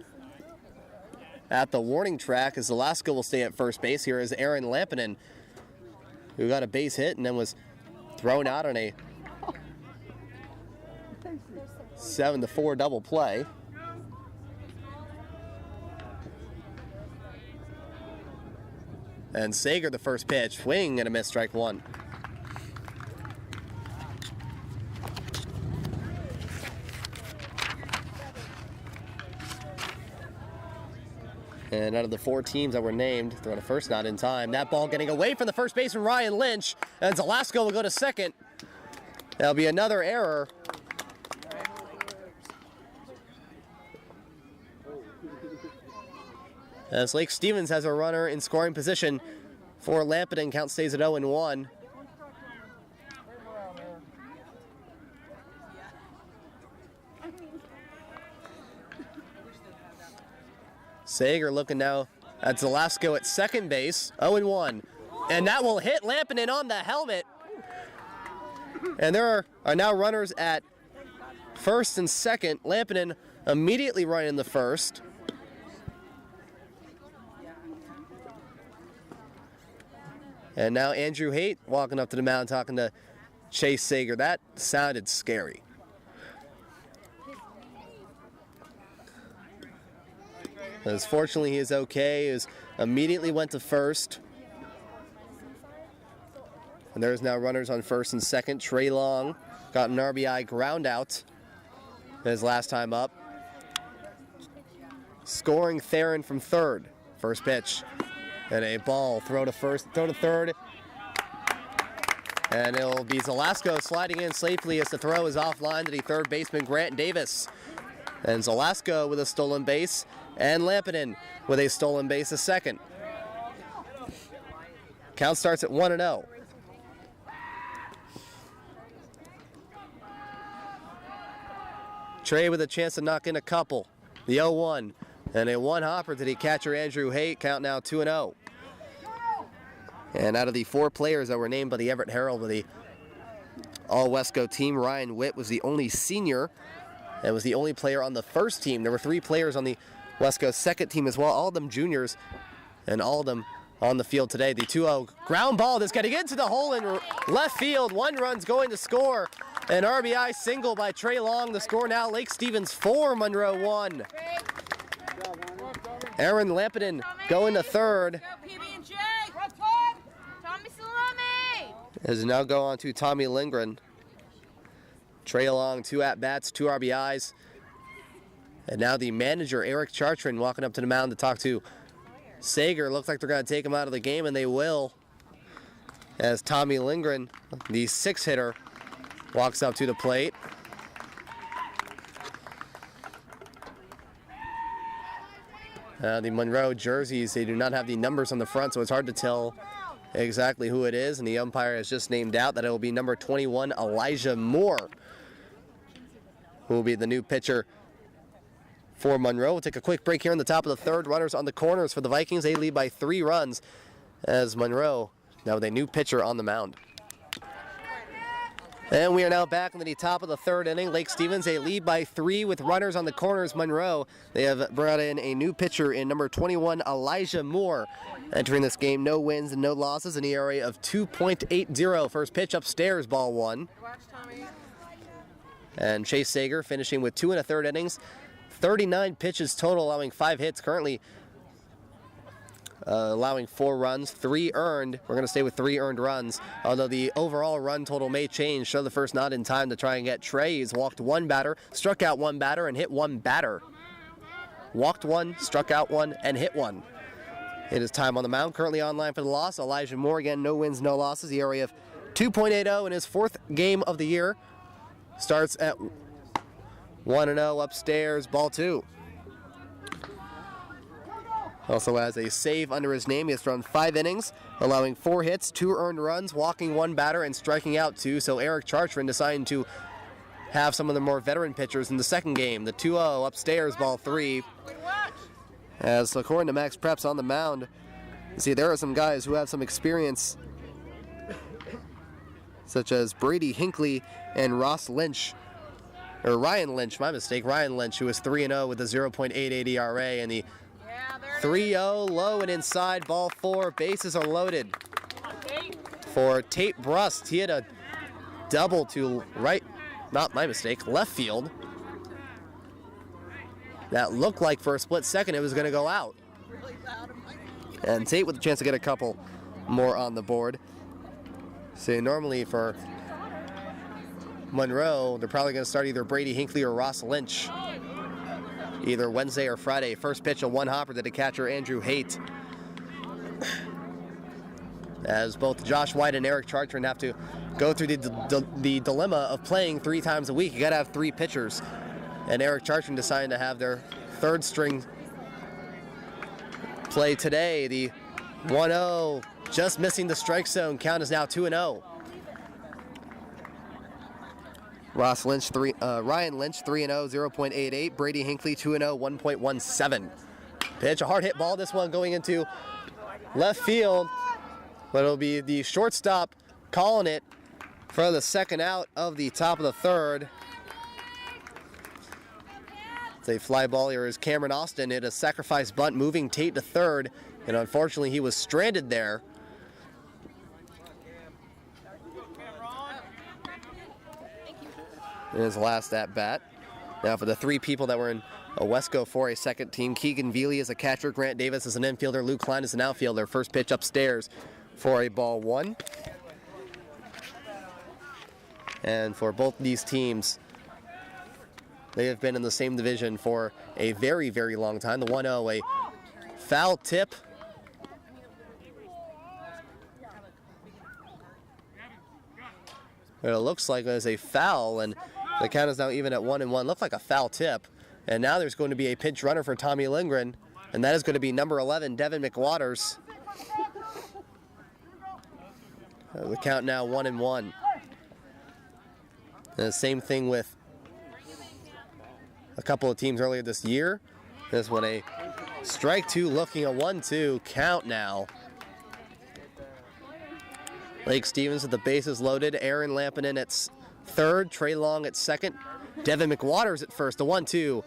A: at the warning track, as Zelasco will stay at first base. Here is Aaron Lampinen, who got a base hit and then was thrown out on a 7-4 double play. And Sager, the first pitch, swing and a miss, strike one. And out of the 4 teams that were named, throwing a first, not in time. That ball getting away from the first baseman, Ryan Lynch, and Zelasco will go to second. That'll be another error. As Lake Stevens has a runner in scoring position for Lampinen, count stays at 0-1. Sager looking now at Zelasco at second base, 0-1. And that will hit Lampinen on the helmet. And there are now runners at first and second. Lampinen immediately running in the first. And now Andrew Haight walking up to the mound talking to Chase Sager. That sounded scary. As fortunately he is okay. He immediately went to first. And there's now runners on first and second. Trey Long got an RBI ground out his last time up. Scoring Theron from third. First pitch. And a ball, throw to first, throw to third. And it'll be Zelasco sliding in safely as the throw is offline to the third baseman, Grant Davis. And Zalasko with a stolen base, and Lampinen with a stolen base, a second. Count starts at 1-0. Trey with a chance to knock in a couple. The 0-1. And a one-hopper to the catcher Andrew Haight. Count now 2-0. And out of the 4 players that were named by the Everett Herald with the All-Wesco team, Ryan Witt was the only senior and was the only player on the first team. There were 3 players on the Wesco second team as well, all of them juniors, and all of them on the field today. The 2-0 ground ball that's getting into the hole in left field. 1 run's going to score. An RBI single by Trey Long. The score now Lake Stevens 4, Monroe 1. Aaron Lampinen going to third. As now go on to Tommy Lindgren. Trey Long, 2 at-bats, 2 RBIs. And now the manager, Eric Chartrand, walking up to the mound to talk to Sager. Looks like they're going to take him out of the game, and they will. As Tommy Lindgren, the 6-hitter, walks up to the plate. The Monroe jerseys, they do not have the numbers on the front, so it's hard to tell exactly who it is. And the umpire has just named out that it will be number 21, Elijah Moore, who will be the new pitcher for Monroe. We'll take a quick break here in the top of the third. Runners on the corners for the Vikings. They lead by 3 runs as Monroe now with a new pitcher on the mound. And we are now back in the top of the third inning. Lake Stevens, they lead by 3 with runners on the corners. Monroe, they have brought in a new pitcher in number 21, Elijah Moore. Entering this game, no wins and no losses, an ERA of 2.80. First pitch upstairs, ball 1. And Chase Sager finishing with 2 1/3 innings. 39 pitches total, allowing 5 hits. Currently allowing 4 runs, 3 earned. We're going to stay with 3 earned runs, although the overall run total may change. Show the first not in time to try and get Trey. He's walked 1 batter, struck out 1 batter, and hit 1 batter. Walked 1, struck out 1, and hit 1. It is time on the mound. Currently online for the loss, Elijah Moore. Again, no wins, no losses. The ERA of 2.80 in his 4th game of the year. Starts at 1-0 upstairs, ball 2. Also has a save under his name. He has thrown 5 innings, allowing 4 hits, 2 earned runs, walking 1 batter, and striking out 2. So Eric Chartrand deciding to have some of the more veteran pitchers in the second game. The 2-0 upstairs, ball 3. As according to Max Preps on the mound, you see there are some guys who have some experience, such as Brady Hinckley and Ross Lynch. Or Ryan Lynch, my mistake. Ryan Lynch, who is 3-0 with a 0.88 ERA, and the 3-0 low and inside, ball 4. Bases are loaded for Tate Brust. He had a double to right, not my mistake, left field. That looked like for a split second it was going to go out. And Tate with a chance to get a couple more on the board. So normally for Monroe, they're probably going to start either Brady Hinckley or Ross Lynch, either Wednesday or Friday. First pitch, a 1-hopper to the catcher, Andrew Haight. As both Josh White and Eric Chartrand have to go through the dilemma of playing 3 times a week. You got to have 3 pitchers. And Eric Chartrand decided to have their 3rd string play today. The 1-0, just missing the strike zone. Count is now 2-0. Ross Lynch, Ryan Lynch, 3-0, 0.88. Brady Hinckley, 2-0, 1.17. Pitch, a hard hit ball. This one going into left field. But it'll be the shortstop calling it for the second out of the top of the third. It's a fly ball here as Cameron Austin hit a sacrifice bunt, moving Tate to third. And unfortunately, he was stranded there. In his last at-bat. Now for the 3 people that were in Wesco for a second team, Keegan Veely is a catcher, Grant Davis is an infielder, Luke Klein is an outfielder. First pitch upstairs for a ball 1. And for both these teams, they have been in the same division for a very, very long time. The 1-0, a foul tip. It looks like there's a foul, and the count is now even at 1-1. Looked like a foul tip. And now there's going to be a pinch runner for Tommy Lindgren, and that is going to be number 11, Devin McWaters. The count now 1-1. And the same thing with a couple of teams earlier this year. This one a strike two, looking a 1-2 count now. Lake Stevens with the bases loaded. Aaron Lampinen at third, Trey Long at second. Devin McWaters at first. The 1-2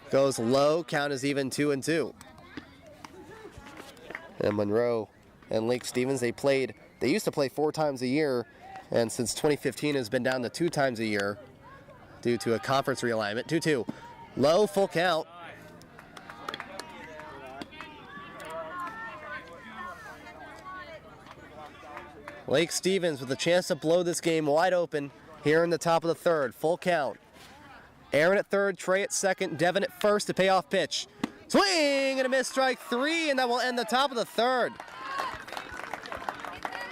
A: goes low. Count is even 2-2. And Monroe and Lake Stevens, they used to play 4 times a year, and since 2015 has been down to 2 times a year due to a conference realignment. 2-2. Low, full count. Lake Stevens with a chance to blow this game wide open here in the top of the third. Full count. Aaron at third, Trey at second, Devin at first. The payoff pitch. Swing and a miss, strike 3, and that will end the top of the third.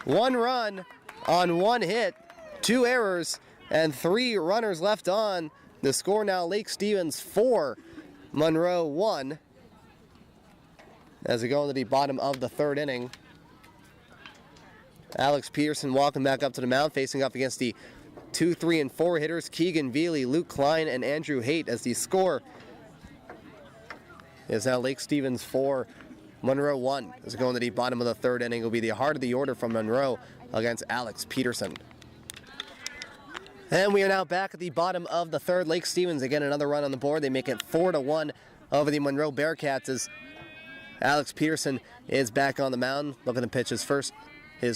A: 1 run on 1 hit, 2 errors, and 3 runners left on. The score now Lake Stevens 4, Monroe 1. As we go into the bottom of the third inning. Alex Peterson walking back up to the mound, facing up against the 2, 3, and 4 hitters, Keegan Veely, Luke Klein, and Andrew Haight, as the score is now Lake Stevens 4, Monroe 1. As we go into the bottom of the third inning, will be the heart of the order from Monroe against Alex Peterson. And we are now back at the bottom of the third. Lake Stevens again another run on the board. They make it 4-1 over the Monroe Bearcats as Alex Peterson is back on the mound, looking to pitch his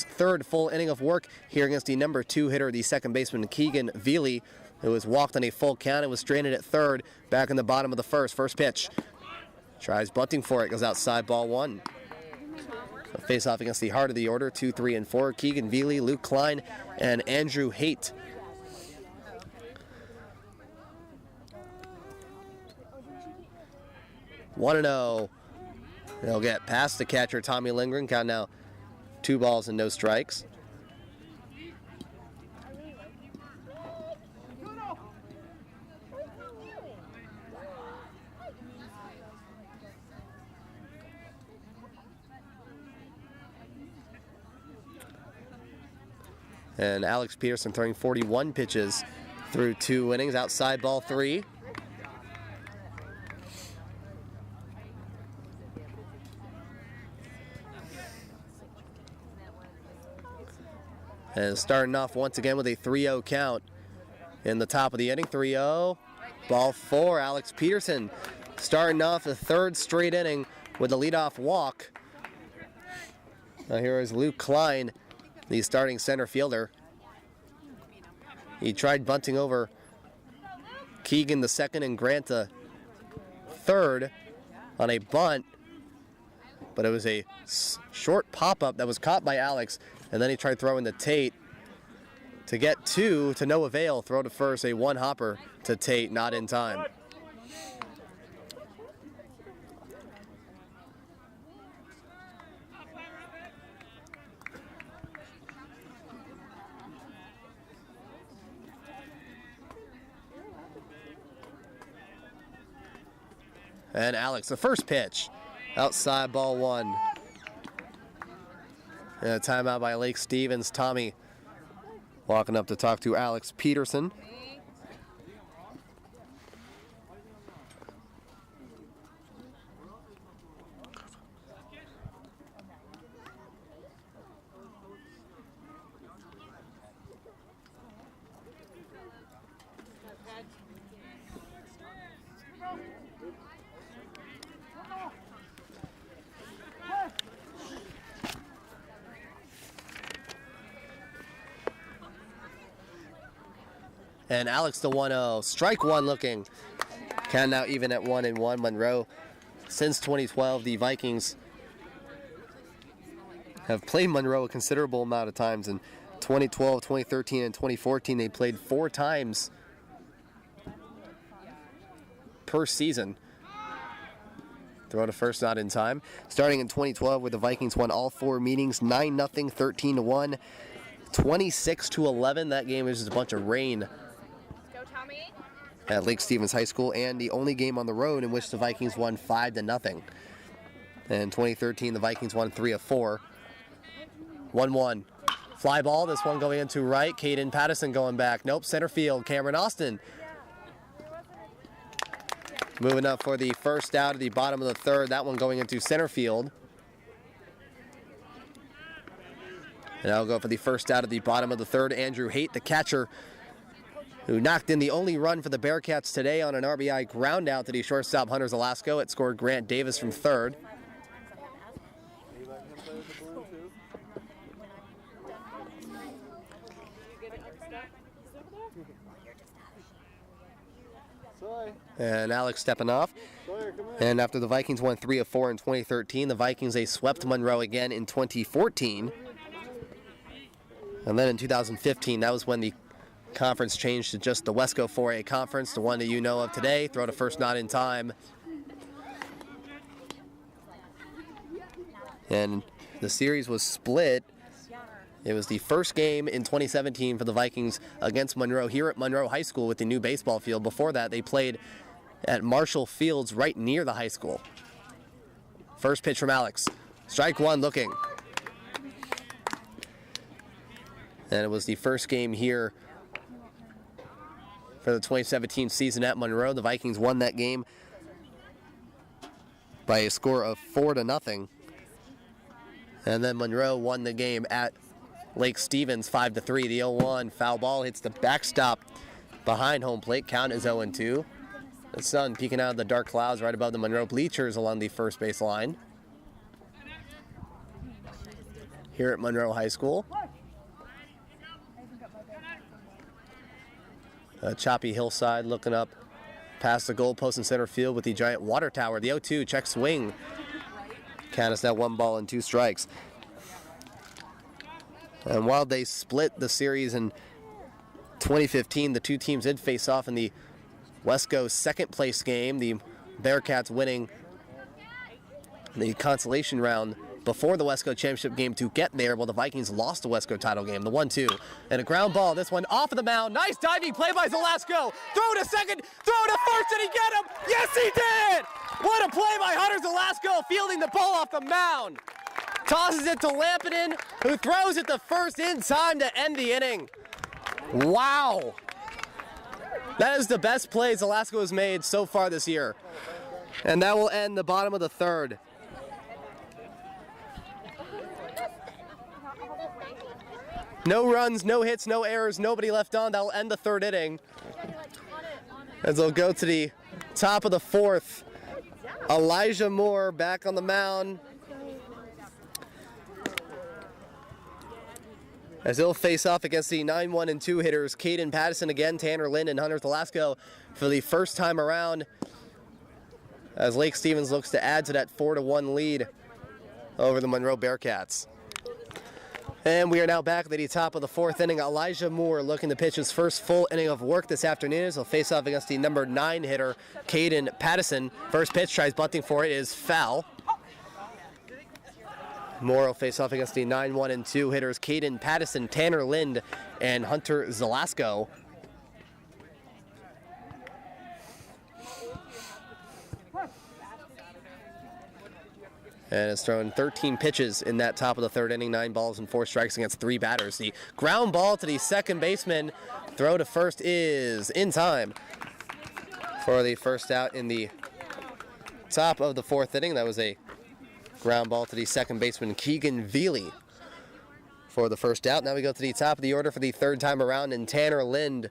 A: third full inning of work here against the number 2 hitter, the second baseman Keegan Veely, who was walked on a full count and was stranded at third back in the bottom of the first. First pitch. Tries bunting for it, goes outside, ball 1. A face-off against the heart of the order, 2, 3, and 4. Keegan Veely, Luke Klein, and Andrew Haight. One and 0. They'll get past the catcher, Tommy Lindgren. Count now 2 balls and no strikes. And Alex Peterson throwing 41 pitches through 2 innings. Outside, ball 3. And starting off once again with a 3-0 count in the top of the inning. 3-0, ball 4. Alex Peterson starting off the 3rd straight inning with a leadoff walk. Now here is Luke Klein, the starting center fielder. He tried bunting over Keegan the second and Grant the third on a bunt, but it was a short pop-up that was caught by Alex, and then he tried throwing to Tate to get 2 to no avail. Throw to first, a 1-hopper to Tate, not in time. And Alex, the first pitch, outside, ball 1. And a timeout by Lake Stevens. Tommy walking up to talk to Alex Peterson. And Alex the 1-0, strike 1 looking. Count now even at 1-1. Monroe, since 2012, the Vikings have played Monroe a considerable amount of times. In 2012, 2013, and 2014, they played 4 times per season. Throw to first, not in time. Starting in 2012, where the Vikings won all 4 meetings, 9-0, 13-1, 26-11. That game was just a bunch of rain. at Lake Stevens High School, and the only game on the road in which the Vikings won 5-0. In 2013, the Vikings won 3 of 4. 1-1. Fly ball, this one going into right. Caden Patterson going back. Nope, center field. Cameron Austin. Moving up for the first out at the bottom of the third. That one going into center field. And I'll go for the first out at the bottom of the third. Andrew Haight, the catcher, who knocked in the only run for the Bearcats today on an RBI ground out to the shortstop Hunter Zelasco. It scored Grant Davis from third. And Alex stepping off. And after the Vikings won 3 of 4 in 2013, the Vikings, they swept Monroe again in 2014. And then in 2015, that was when the conference changed to just the Wesco 4A conference, the one that you know of today. Throw to first, not in time. And the series was split. It was the first game in 2017 for the Vikings against Monroe here at Monroe High School with the new baseball field. Before that, they played at Marshall Fields right near the high school. First pitch from Alex. Strike one looking. And it was the first game here for the 2017 season at Monroe. The Vikings won that game by a score of 4-0. And then Monroe won the game at Lake Stevens 5-3. The 0-1 foul ball hits the backstop behind home plate. Count is 0-2. The sun peeking out of the dark clouds right above the Monroe bleachers along the first base line here at Monroe High School. A choppy hillside looking up past the goalpost in center field with the giant water tower. The 0-2 check swing. Count is now 1 ball and 2 strikes. And while they split the series in 2015, the two teams did face off in the Wesco second place game. The Bearcats winning the consolation round before the Wesco championship game to get there, while the Vikings lost the Wesco title game. The 1-2 and a ground ball. This one off of the mound. Nice diving play by Zelasco. Throw to second. Throw to first. Did he get him? Yes, he did. What a play by Hunter Zelasco, fielding the ball off the mound. Tosses it to Lampinen, who throws it to first in time to end the inning. Wow. That is the best play Zelasco has made so far this year. And that will end the bottom of the third. No runs, no hits, no errors, nobody left on. That will end the third inning. As they'll go to the top of the fourth. Elijah Moore back on the mound. As they'll face off against the 9-1 and 2 hitters, Caden Patterson again, Tanner Lind, and Hunter Zelasco for the first time around, as Lake Stevens looks to add to that 4-1 lead over the Monroe Bearcats. And we are now back at the top of the fourth inning. Elijah Moore looking to pitch his first full inning of work this afternoon as he'll face off against the number 9 hitter, Caden Patterson. First pitch, tries bunting for it, is foul. Moore will face off against the 9-1 and 2 hitters, Caden Patterson, Tanner Lind, and Hunter Zelasco. And has thrown 13 pitches in that top of the third inning, 9 balls and 4 strikes against 3 batters. The ground ball to the second baseman. Throw to first is in time for the first out in the top of the fourth inning. That was a ground ball to the second baseman, Keegan Veely, for the first out. Now we go to the top of the order for the third time around, and Tanner Lind.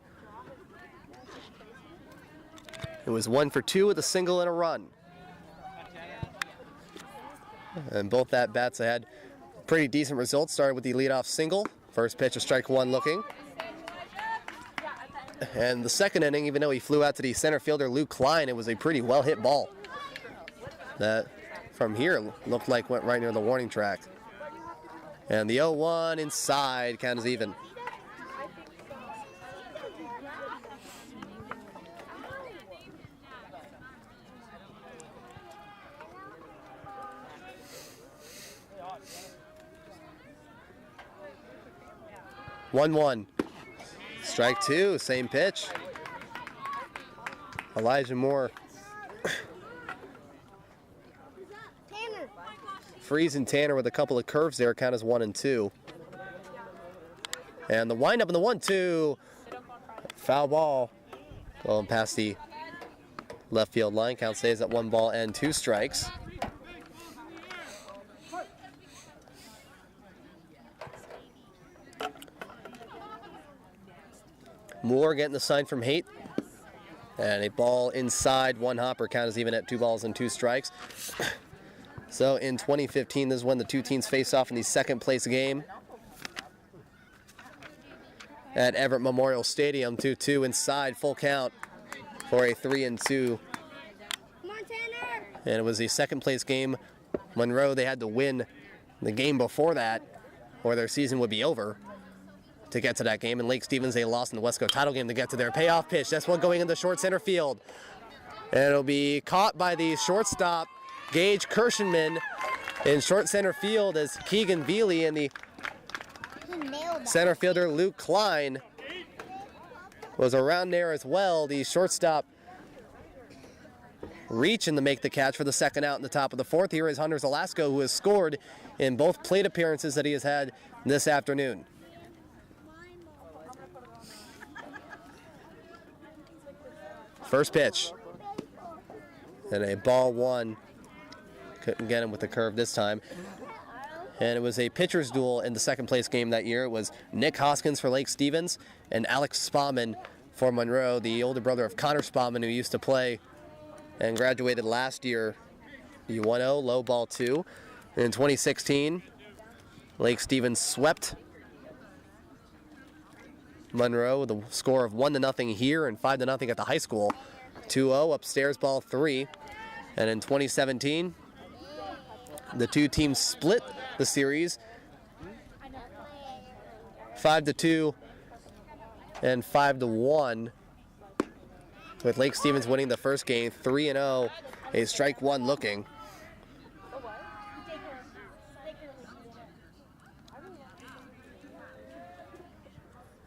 A: It was 1 for 2 with a single and a run. And both at-bats had pretty decent results. Started with the leadoff single. First pitch, a strike one looking. And the second inning, even though he flew out to the center fielder, Luke Klein, it was a pretty well-hit ball. That, from here, looked like went right near the warning track. And the 0-1 inside, count is even. One. Strike two, same pitch. Elijah Moore freezing Tanner with a couple of curves there, count as 1 and 2. And the windup in the 1-2. Foul ball going past the left field line. Count stays at 1 ball and 2 strikes. Moore getting the sign from Haight. And a ball inside, 1 hopper, count is even at 2 balls and 2 strikes. So in 2015, this is when the two teams face off in the second place game at Everett Memorial Stadium. 2-2 inside, full count for a 3-2. And it was the second place game. Monroe, they had to win the game before that, or their season would be over to get to that game. And Lake Stevens, they lost in the Westco title game to get to their payoff pitch. That's one going into short center field. And it'll be caught by the shortstop, Gage Kirshenman, in short center field as Keegan Veely and the center fielder Luke Klein was around there as well. The shortstop reaching to make the catch for the second out in the top of the 4th. Here is Hunter Zelasco, who has scored in both plate appearances that he has had this afternoon. First pitch. And a ball 1. Couldn't get him with the curve this time. And it was a pitcher's duel in the second place game that year. It was Nick Hoskins for Lake Stevens and Alex Spauldman for Monroe, the older brother of Connor Spauldman, who used to play and graduated last year. The 1-0, low ball 2. In 2016, Lake Stevens swept Monroe with a score of 1-0 here and 5-0 at the high school. 2-0, upstairs ball 3. And in 2017, the two teams split the series 5-2 and 5-1, with Lake Stevens winning the first game 3-0, a strike 1 looking.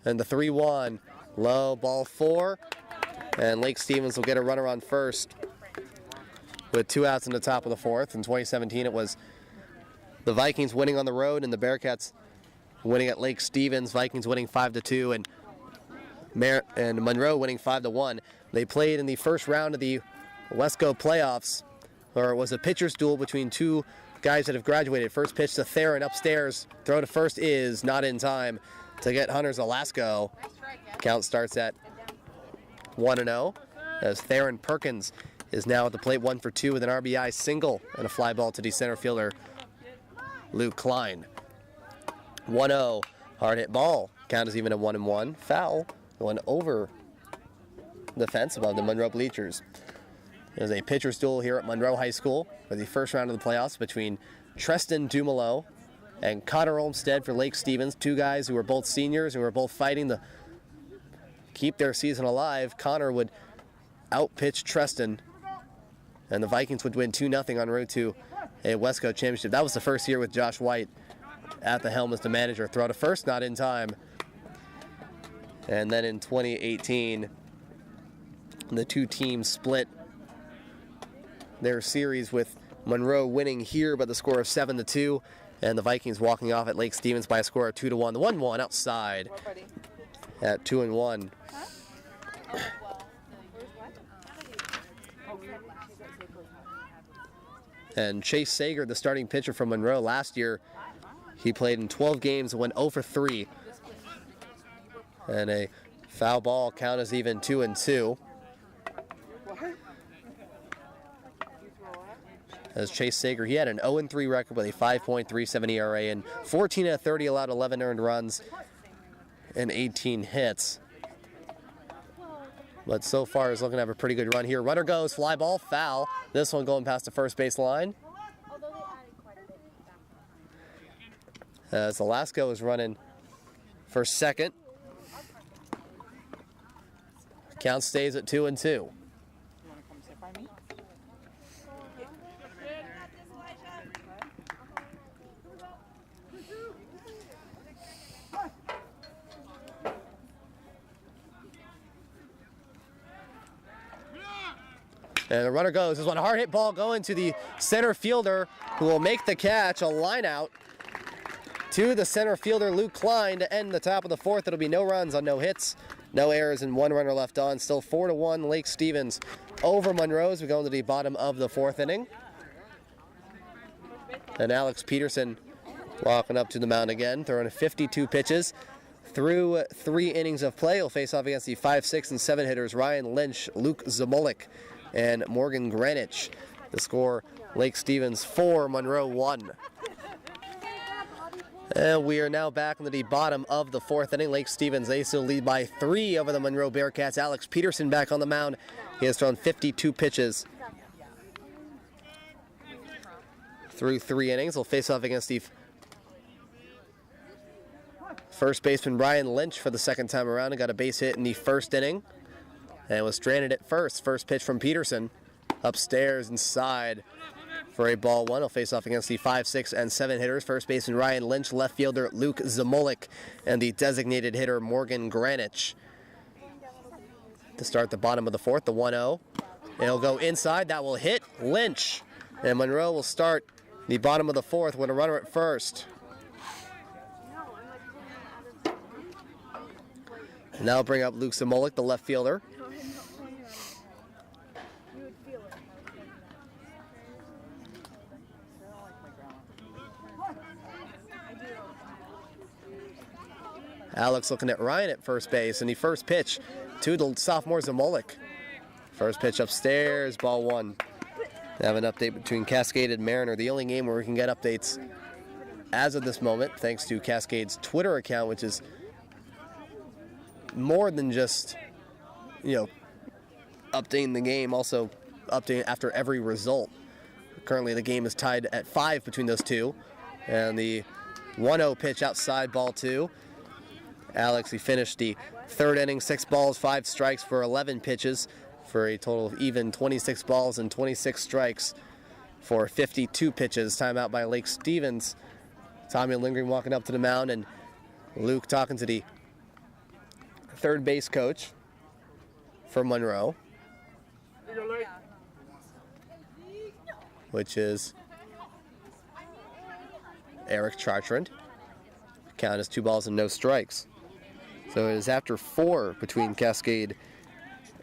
A: And the 3-1, low, ball 4, and Lake Stevens will get a runner on first with 2 outs in the top of the 4th. In 2017, it was the Vikings winning on the road and the Bearcats winning at Lake Stevens. Vikings winning 5-2 and Monroe winning 5-1. They played in the first round of the Westco playoffs, or it was a pitcher's duel between two guys that have graduated. First pitch to Theron upstairs. Throw to first is not in time to get Hunter Zelasco. Count starts at 1-0 as Theron Perkins is now at the plate, 1 for 2 with an RBI single and a fly ball to the center fielder Luke Klein. 1-0, hard hit ball. Count is even at 1-1. Foul going over the fence above the Monroe bleachers. There's a pitcher's duel here at Monroe High School for the first round of the playoffs between Treston Dumelo and Connor Olmstead for Lake Stevens. Two guys who were both seniors, who were both fighting to keep their season alive. Connor would outpitch Treston, and the Vikings would win 2-0 en route to a Westco championship. That was the first year with Josh White at the helm as the manager. Throw to first, not in time. And then in 2018, the two teams split their series with Monroe winning here by the score of 7-2, and the Vikings walking off at Lake Stevens by a score of 2-1. The 1-1 outside at 2-1. And Chase Sager, the starting pitcher from Monroe last year, he played in 12 games and went 0 for 3. And a foul ball, count is even 2-2. As Chase Sager, he had an 0-3 record with a 5.37 ERA and 14 out of 30 allowed 11 earned runs and 18 hits. But so far he's looking to have a pretty good run here. Runner goes, fly ball, foul. This one going past the first base line. As Zelasco is running for second. Count stays at 2-2. And the runner goes. This one, a hard hit ball going to the center fielder who will make the catch. A line out to the center fielder, Luke Klein, to end the top of the fourth. It'll be no runs on no hits, no errors, and one runner left on. Still 4-1 Lake Stevens over Monroe as we go into the bottom of the fourth inning. And Alex Peterson walking up to the mound again, throwing 52 pitches through 3 innings of play. He'll face off against the 5, 6, and 7 hitters Ryan Lynch, Luke Zamolik, and Morgan Granich. The score, Lake Stevens 4, Monroe 1. And we are now back into the bottom of the fourth inning. Lake Stevens, they still lead by 3 over the Monroe Bearcats. Alex Peterson back on the mound. He has thrown 52 pitches through 3 innings. He'll face off against the first baseman Ryan Lynch for the second time around and got a base hit in the first inning and was stranded at first. First pitch from Peterson upstairs inside for a ball 1. He'll face off against the 5, 6, and 7 hitters. First baseman Ryan Lynch, left fielder Luke Zamolik, and the designated hitter Morgan Granich. To start the bottom of the fourth, the 1-0. It'll go inside. That will hit Lynch. And Monroe will start the bottom of the fourth with a runner at first. And now bring up Luke Zamolik, the left fielder. Alex looking at Ryan at first base, and the first pitch to the sophomore Zamolik. First pitch upstairs, ball 1. I have an update between Cascade and Mariner, the only game where we can get updates as of this moment, thanks to Cascade's Twitter account, which is more than just, updating the game, also updating after every result. Currently the game is tied at 5 between those two, and the 1-0 pitch outside, ball 2. Alex, he finished the third inning, 6 balls, 5 strikes for 11 pitches for a total of even 26 balls and 26 strikes for 52 pitches. Timeout by Lake Stevens. Tommy Lindgren walking up to the mound, and Luke talking to the third base coach for Monroe, which is Eric Chartrand. Count is 2 balls and no strikes. So it is after 4 between Cascade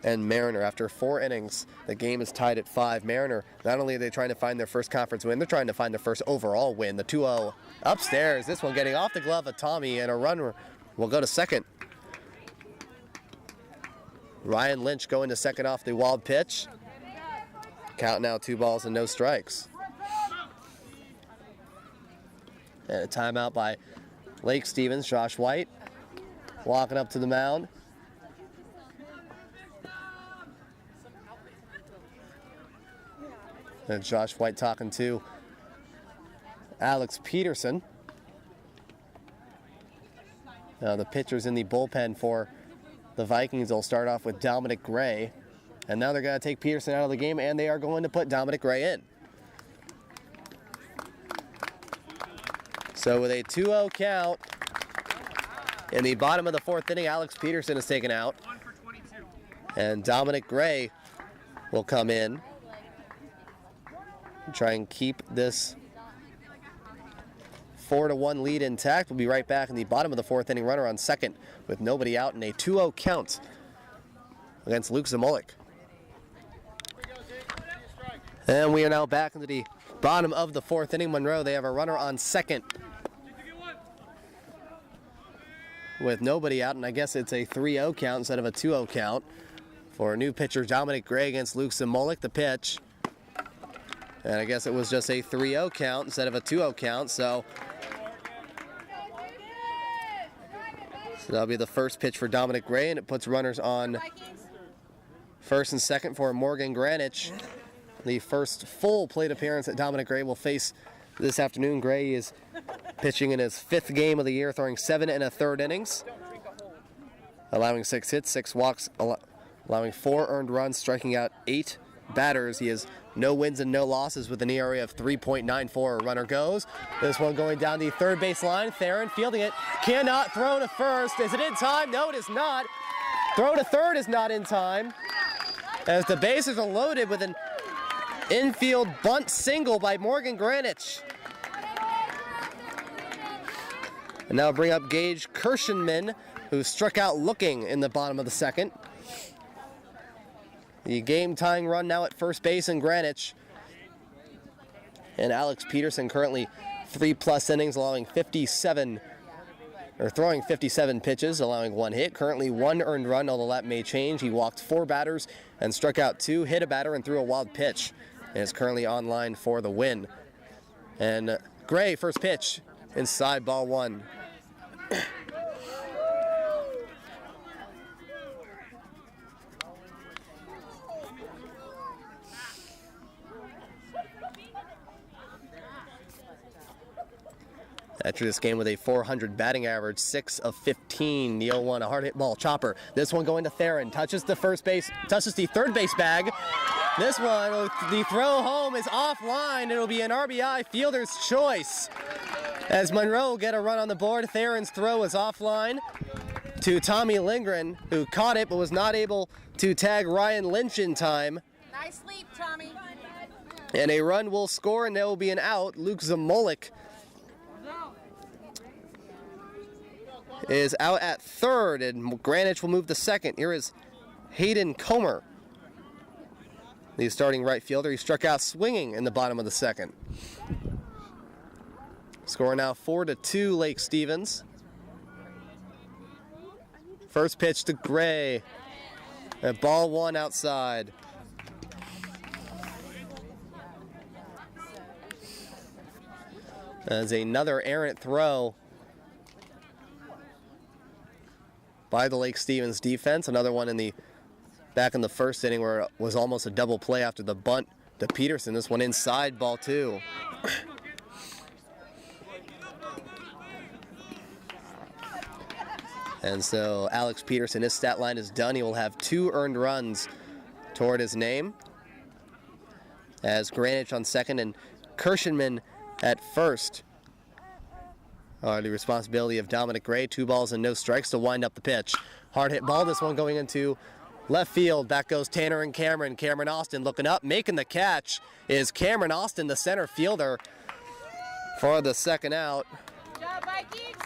A: and Mariner. After 4 innings, the game is tied at 5. Mariner, not only are they trying to find their first conference win, they're trying to find their first overall win. The 2-0 upstairs. This one getting off the glove of Tommy, and a runner will go to second. Ryan Lynch going to second off the wild pitch. Count now 2 balls and no strikes. And a timeout by Lake Stevens. Josh White walking up to the mound. And Josh White talking to Alex Peterson. Now the pitchers in the bullpen for the Vikings will start off with Dominic Gray. And now they're going to take Peterson out of the game, and they are going to put Dominic Gray in. So with a 2-0 count in the bottom of the fourth inning, Alex Peterson is taken out. And Dominic Gray will come in and try and keep this 4-1 lead intact. We'll be right back in the bottom of the fourth inning. Runner on second with nobody out, and a 2-0 count against Luke Zamolik. And we are now back into the bottom of the fourth inning. Monroe, they have a runner on second with nobody out, and I guess it's a 3-0 count instead of a 2-0 count for a new pitcher, Dominic Gray, against Luke Zamolik. The pitch, and I guess it was just a 3-0 count instead of a 2-0 count, so that'll be the first pitch for Dominic Gray, and it puts runners on first and second for Morgan Granich. The first full plate appearance that Dominic Gray will face this afternoon. Gray is pitching in his 5th game of the year, throwing 7 1/3 innings, allowing 6 hits, 6 walks, allowing 4 earned runs, striking out 8 batters. He has no wins and no losses with an ERA of 3.94. Runner goes. This one going down the third base line. Theron fielding it. Cannot throw to first. Is it in time? No, it is not. Throw to third is not in time. as the bases are loaded with an infield bunt single by Morgan Granich. And now bring up Gage Kirshenman, who struck out looking in the bottom of the second. The game-tying run now at first base in Granich. And Alex Peterson currently 3+ innings, allowing 57, or throwing 57 pitches, allowing 1 hit. Currently 1 earned run, although that may change. He walked 4 batters and struck out 2, hit a batter and threw a wild pitch. And is currently on line for the win. And Gray, first pitch, inside, ball 1. After this game with a .400 batting average, 6 of 15. The 0-1, a hard hit ball, chopper. This one going to Theron, touches the third base bag. This one, the throw home is offline. It'll be an RBI, fielder's choice. As Monroe get a run on the board, Theron's throw is offline to Tommy Lindgren, who caught it but was not able to tag Ryan Lynch in time.
B: Nice leap, Tommy.
A: And a run will score, and there will be an out. Luke Zamolik is out at third, and Granich will move to second. Here is Hayden Comer, the starting right fielder. He struck out swinging in the bottom of the second. Score now 4-2, Lake Stevens. First pitch to Gray. At ball 1 outside. As another errant throw by the Lake Stevens defense. Another one back in the first inning where it was almost a double play after the bunt to Peterson. This one inside, ball 2. And so Alex Peterson, his stat line is done. He will have 2 earned runs toward his name. As Granich on second and Kirshenman at first are the responsibility of Dominic Gray. 2 balls and no strikes to wind up the pitch. Hard hit ball, this one going into left field. Back goes Tanner and Cameron. Cameron Austin looking up, making the catch is Cameron Austin, the center fielder, for the second out.
B: Good job, Vikings.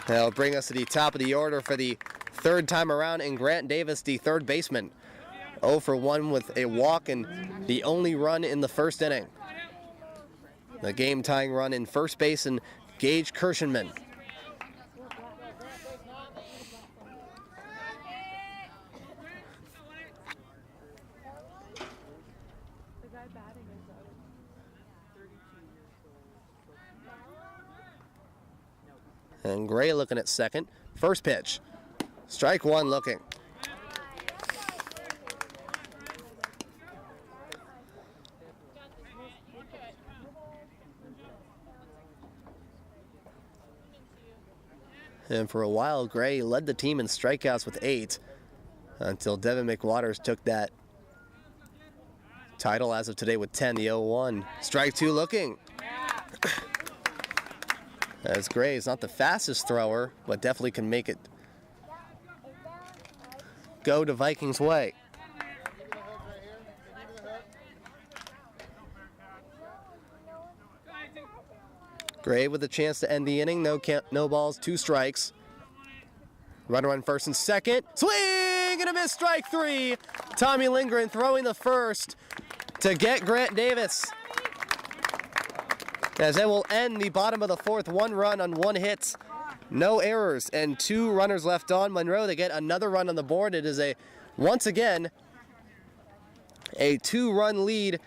A: That'll bring us to the top of the order for the third time around, and Grant Davis, the third baseman. 0 for 1 with a walk and the only run in the first inning. The game-tying run in first base and Gage Kirshenman. And Gray looking at second. First pitch. Strike 1 looking. And for a while, Gray led the team in strikeouts with 8 until Devin McWaters took that title as of today with 10, the 0-1. Strike 2 looking. As Gray is not the fastest thrower, but definitely can make it go to Vikings' way. Gray with a chance to end the inning. No balls, 2 strikes. Runner on first and second. Swing and a miss, strike 3. Tommy Lindgren throwing the first to get Grant Davis. As that will end the bottom of the fourth. 1 run on 1 hit. No errors and 2 runners left on. Monroe, they get another run on the board. It is once again, a 2-run lead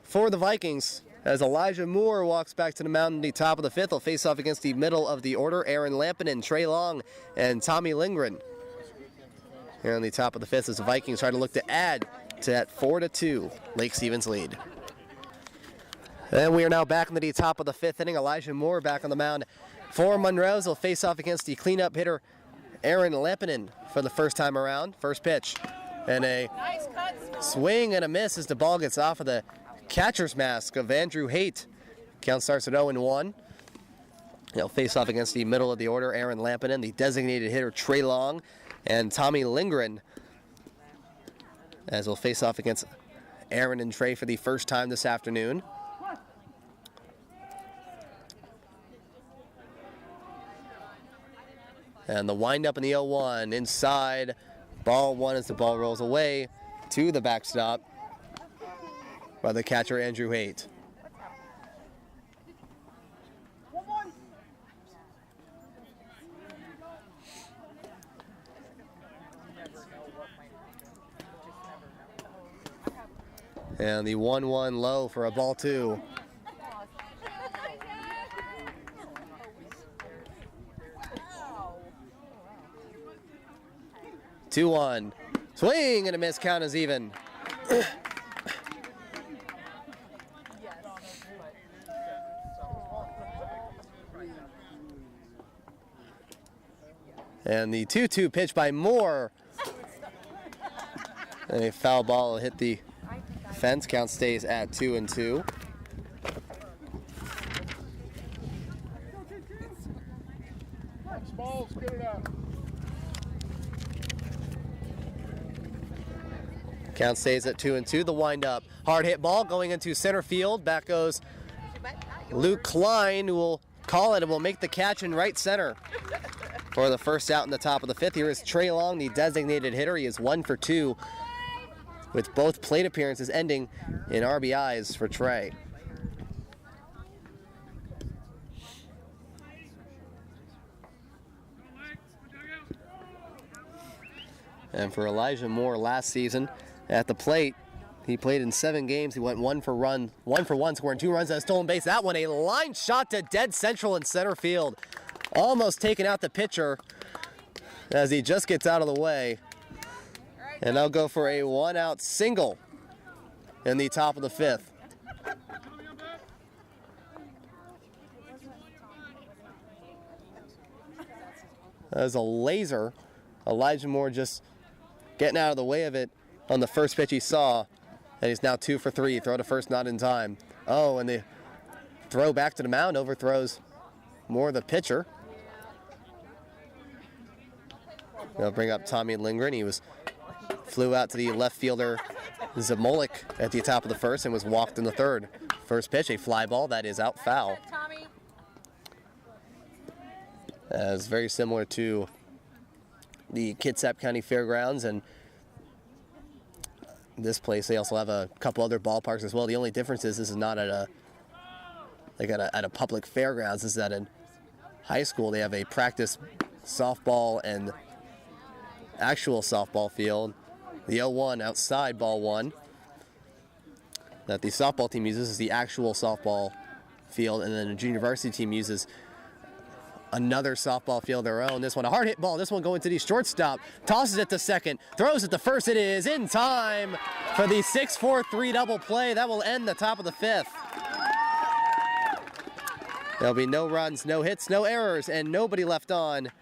A: for the Vikings. As Elijah Moore walks back to the mound in the top of the 5th. He'll face off against the middle of the order. Aaron Lampinen, Trey Long, and Tommy Lindgren. Here on the top of the 5th as the Vikings try to look to add to that 4-2 Lake Stevens lead. And we are now back in the top of the 5th inning. Elijah Moore back on the mound for Monroe. He'll face off against the cleanup hitter Aaron Lampinen for the first time around. First pitch. And a swing and a miss as the ball gets off of the catcher's mask of Andrew Haight. Count starts at 0-1. He'll face off against the middle of the order, Aaron Lampinen, the designated hitter Trey Long, and Tommy Lindgren as we'll face off against Aaron and Trey for the first time this afternoon. And the windup in the 0-1 inside. Ball one as the ball rolls away to the backstop by the catcher, Andrew Haight. And the 1-1 low for a ball two. Two one, swing and a miss, count is even. And the 2-2 pitch by Moore. And a foul ball will hit the fence. Count stays at 2-2.
C: Smalls, get it out.
A: Count stays at 2-2. The windup. Hard hit ball going into center field. Back goes Luke Klein, who will call it and will make the catch in right center for the first out in the top of the fifth. Here is Trey Long, the designated hitter. He is 1 for 2, with both plate appearances ending in RBIs for Trey. And for Elijah Moore last season at the plate, he played in 7 games. He went 1 for 1, scoring 2 runs on a stolen base. That one, a line shot to dead central in center field. Almost taking out the pitcher as he just gets out of the way. And they'll go for a 1-out single in the top of the fifth. That was a laser. Elijah Moore just getting out of the way of it on the first pitch he saw. And he's now 2 for 3. Throw to first, not in time. Oh, and the throw back to the mound overthrows Moore, the pitcher. They'll bring up Tommy Lindgren. He flew out to the left fielder Zamolik at the top of the first and was walked in the third. First pitch, a fly ball that is out foul. As very similar to the Kitsap County Fairgrounds and this place, they also have a couple other ballparks as well. The only difference is this is not at a public fairgrounds. This is at a high school. They have a practice softball and actual softball field. The 0-1 outside ball one that the softball team uses is the actual softball field, and then the junior varsity team uses another softball field of their own. This one, a hard hit ball. This one going to the shortstop. Tosses it to second. Throws it to first. It is in time for the 6-4-3 double play. That will end the top of the fifth. There'll be no runs, no hits, no errors, and nobody left on.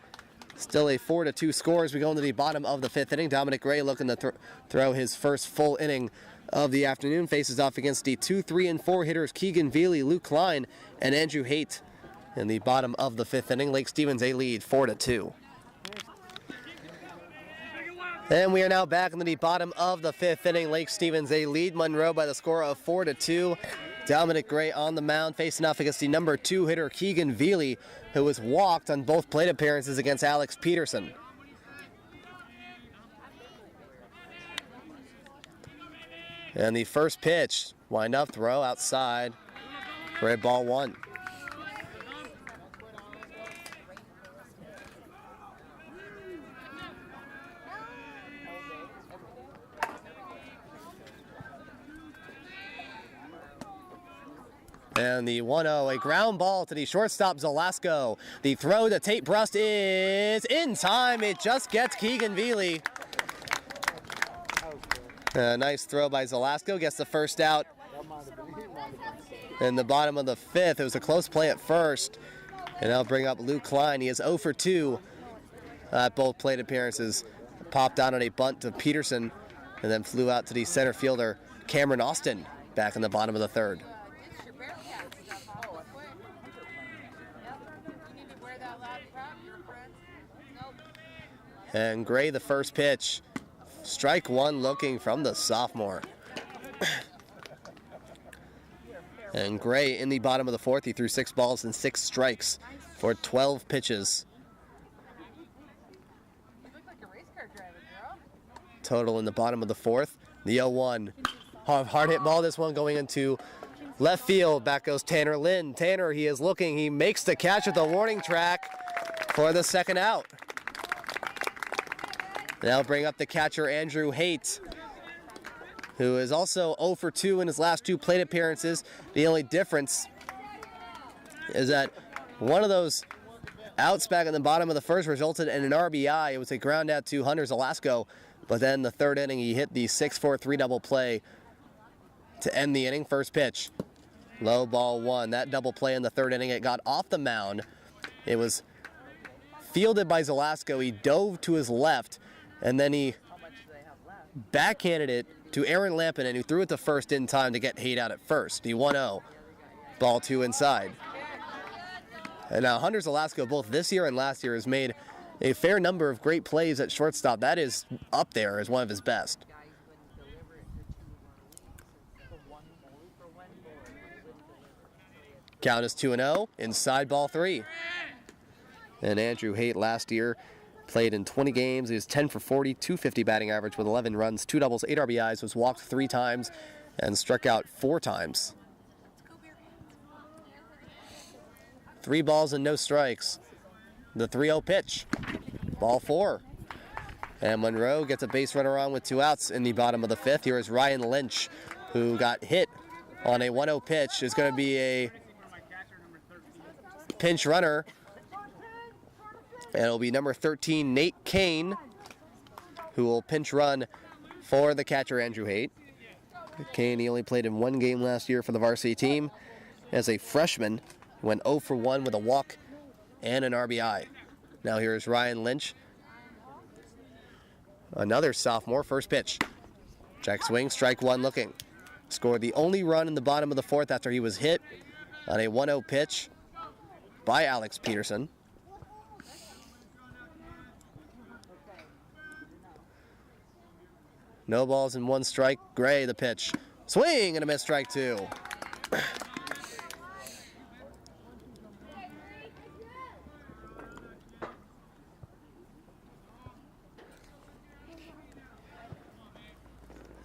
A: Still a 4-2 score as we go into the bottom of the fifth inning. Dominic Gray looking to throw his first full inning of the afternoon. Faces off against the 2, 3, and 4 hitters Keegan Veely, Luke Klein, and Andrew Haight. In the bottom of the fifth inning, Lake Stevens a lead 4-2. And we are now back into the bottom of the fifth inning. Lake Stevens a lead Monroe by the score of 4-2. Dominic Gray on the mound facing off against the number 2 hitter Keegan Veely, who was walked on both plate appearances against Alex Peterson. And the first pitch, wind up throw outside for a ball one. And the 1-0, a ground ball to the shortstop, Zelasco. The throw to Tate Brust is in time. It just gets Keegan Veely. A nice throw by Zelasco, gets the first out. In the bottom of the fifth, it was a close play at first. And I'll bring up Luke Klein. He is 0 for 2 at both plate appearances. Popped out on a bunt to Peterson and then flew out to the center fielder, Cameron Austin, back in the bottom of the third. And Gray, the first pitch, Strike one looking from the sophomore. And Gray in the bottom of the fourth, he threw 6 balls and 6 strikes for 12 pitches.
B: You look like a race car driver, girl.
A: Total in the bottom of the fourth. The 0-1. Hard hit ball, this one going into left field. Back goes Tanner Lynn. Tanner, he is looking. He makes the catch at the warning track for the second out. Now bring up the catcher, Andrew Haight, who is also 0 for 2 in his last 2 plate appearances. The only difference is that one of those outs back in the bottom of the first resulted in an RBI. It was a ground out to Hunter Zelasco, but then the third inning he hit the 6-4-3 double play to end the inning. First pitch, low ball 1. That double play in the third inning, it got off the mound. It was fielded by Zelasco. He dove to his left, and then he backhanded it to Aaron Lampinen, who threw it to first in time to get Haight out at first. The 1-0, ball 2 inside. And now Hunter Zelasco, both this year and last year, has made a fair number of great plays at shortstop. That is up there as one of his best. Count is 2-0, inside ball 3. And Andrew Haight last year played in 20 games. He was 10 for 40, 250 batting average with 11 runs, 2 doubles, 8 RBIs, was walked 3 times and struck out 4 times. 3 balls and no strikes. The 3-0 pitch, ball 4. And Monroe gets a base runner on with 2 outs in the bottom of the 5th. Here is Ryan Lynch, who got hit on a 1-0 pitch. Is going to be a pinch runner. And it'll be number 13, Nate Kane, who will pinch run for the catcher, Andrew Haight. Kane, he only played in 1 game last year for the varsity team. As a freshman, went 0 for 1 with a walk and an RBI. Now here's Ryan Lynch, another sophomore. First pitch, check swing, strike 1 looking. Scored the only run in the bottom of the 4th after he was hit on a 1-0 pitch by Alex Peterson. No balls and 1 strike. Gray the pitch. Swing and a miss, strike 2.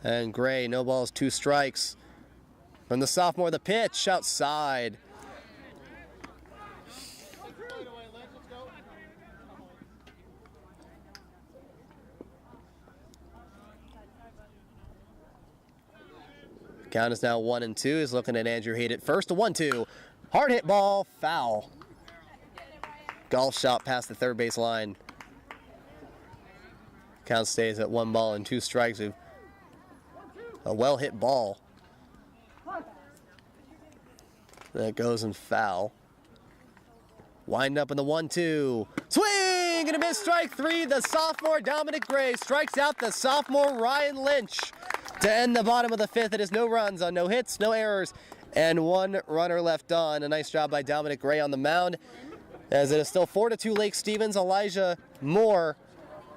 A: And Gray, no balls, 2 strikes. From the sophomore, the pitch outside. Count is now 1-2. He's looking at Andrew Haight at first. The 1-2. Hard hit ball, foul. Golf shot past the third base line. Count stays at 1 ball and 2 strikes. A well hit ball. That goes in foul. Wind up in the 1-2. Swing and a miss, strike 3. The sophomore Dominic Gray strikes out the sophomore Ryan Lynch. To end the bottom of the 5th, it is no runs on no hits, no errors, and 1 runner left on. A nice job by Dominic Gray on the mound. As it is still 4-2 Lake Stevens. Elijah Moore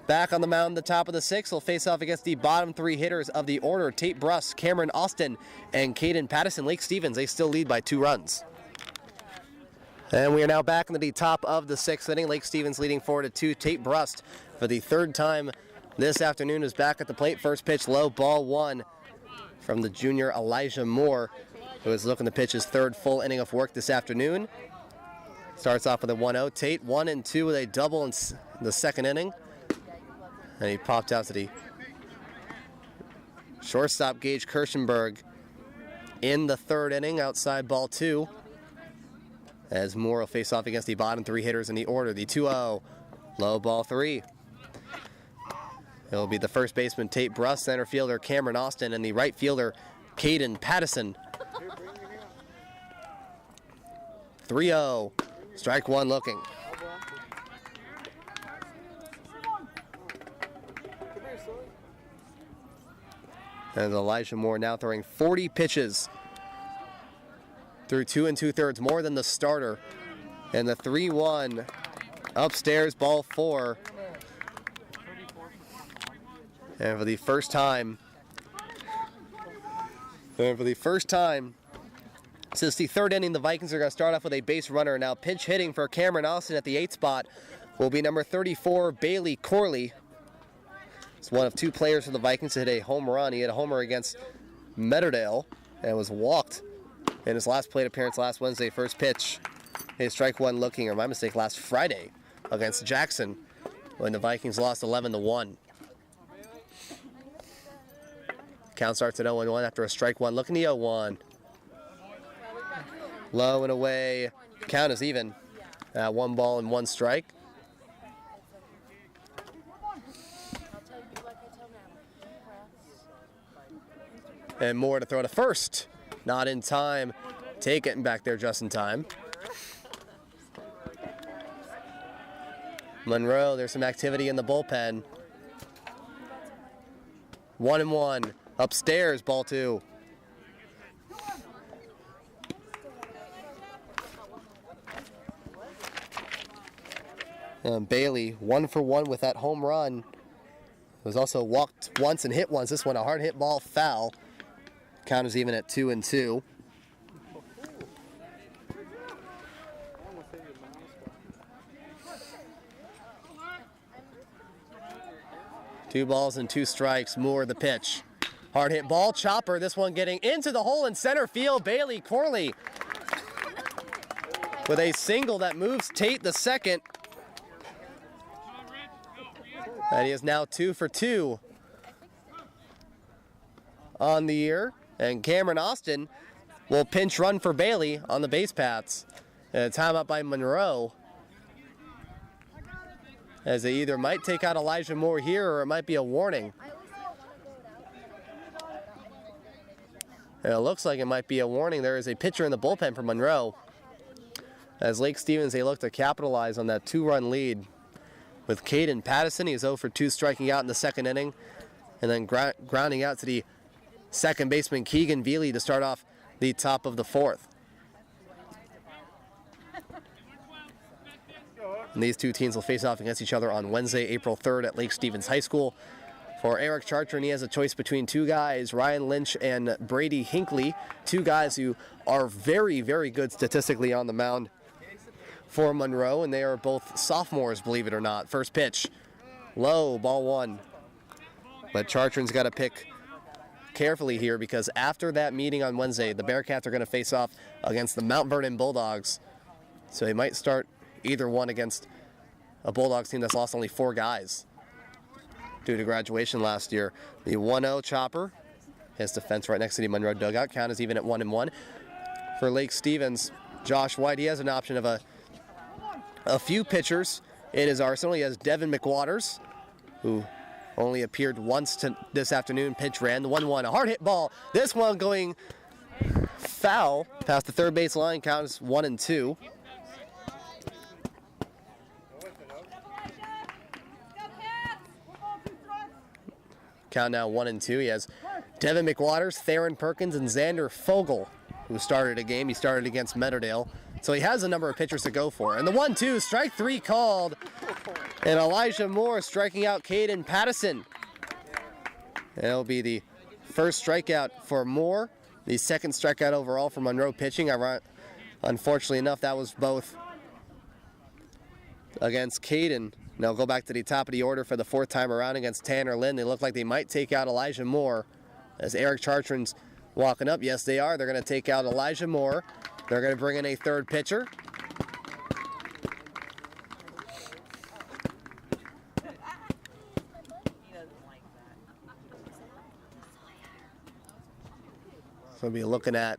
A: back on the mound, the top of the 6th. Will face off against the bottom 3 hitters of the order: Tate Bruss, Cameron Austin, and Caden Pattison. Lake Stevens, they still lead by 2 runs. And we are now back into the top of the 6th inning. Lake Stevens leading 4-2. Tate Bruss, for the 3rd time this afternoon, is back at the plate. First pitch, low, ball 1 from the junior Elijah Moore, who is looking to pitch his 3rd full inning of work this afternoon. Starts off with a 1-0. Tate 1 and 2 with a double in the 2nd inning. And he popped out to the shortstop, Gage Kirschenberg, in the 3rd inning, outside ball 2. As Moore will face off against the bottom 3 hitters in the order. The 2-0, low, ball 3. It'll be the first baseman, Tate Bruss, center fielder Cameron Austin, and the right fielder, Caden Pattison. 3-0, strike 1 looking. And Elijah Moore now throwing 40 pitches through 2 2/3, more than the starter. And the 3-1 upstairs, ball 4. And for the first time since the third inning, the Vikings are going to start off with a base runner. Now pinch hitting for Cameron Austin at the 8th spot will be number 34, Bailey Corley. It's one of two players for the Vikings to hit a home run. He hit a homer against Meadowdale and was walked in his last plate appearance last Wednesday. First pitch, a strike one looking, or my mistake, last Friday against Jackson when the Vikings lost 11-1. Count starts at 0-1 after a strike one looking, the 0-1. Low and away. Count is even at 1 ball and 1 strike. And Moore to throw to first. Not in time. Take it back there just in time. Monroe, there's some activity in the bullpen. 1-1. Upstairs, ball 2. Bailey, 1 for 1 with that home run. Was also walked once and hit once. This one a hard hit ball, foul. Count is even at 2-2. Two balls and 2 strikes. Moore the pitch. Hard hit ball, chopper. This one getting into the hole in center field. Bailey Corley with a single that moves Tate the second. And he is now 2 for 2 on the year. And Cameron Austin will pinch run for Bailey on the base paths. And a timeout by Monroe, as they either might take out Elijah Moore here or it might be a warning. And it looks like it might be a warning. There is a pitcher in the bullpen for Monroe. As Lake Stevens, they look to capitalize on that 2-run lead. With Caden Pattison, he's 0 for 2 striking out in the second inning. And then grounding out to the second baseman Keegan Veely to start off the top of the 4th. And these two teams will face off against each other on Wednesday, April 3rd at Lake Stevens High School. For Eric Chartrand, he has a choice between 2 guys, Ryan Lynch and Brady Hinckley, 2 guys who are very, very good statistically on the mound for Monroe, and they are both sophomores, believe it or not. First pitch, low, ball 1. But Chartrand's got to pick carefully here, because after that meeting on Wednesday, the Bearcats are going to face off against the Mount Vernon Bulldogs. So he might start either one against a Bulldogs team that's lost only 4 guys due to graduation last year. The 1-0 chopper, his defense right next to the Monroe dugout. Count is even at 1-1. For Lake Stevens, Josh White, he has an option of a few pitchers in his arsenal. He has Devin McWaters, who only appeared once this afternoon. Pitch ran the 1-1, a hard hit ball. This one going foul past the third base line. Count is 1-2. Count now 1-2. He has Devin McWaters, Theron Perkins, and Xander Fogel, who started a game. He started against Meadowdale. So he has a number of pitchers to go for. And the 1-2, strike 3 called. And Elijah Moore striking out Caden Pattison. And it'll be the first strikeout for Moore, the second strikeout overall for Monroe pitching. Unfortunately enough, that was both against Caden. Now go back to the top of the order for the 4th time around against Tanner Lynn. They look like they might take out Elijah Moore. As Eric Chartrand's walking up, yes they are. They're going to take out Elijah Moore. They're going to bring in a third pitcher. So we'll be looking at,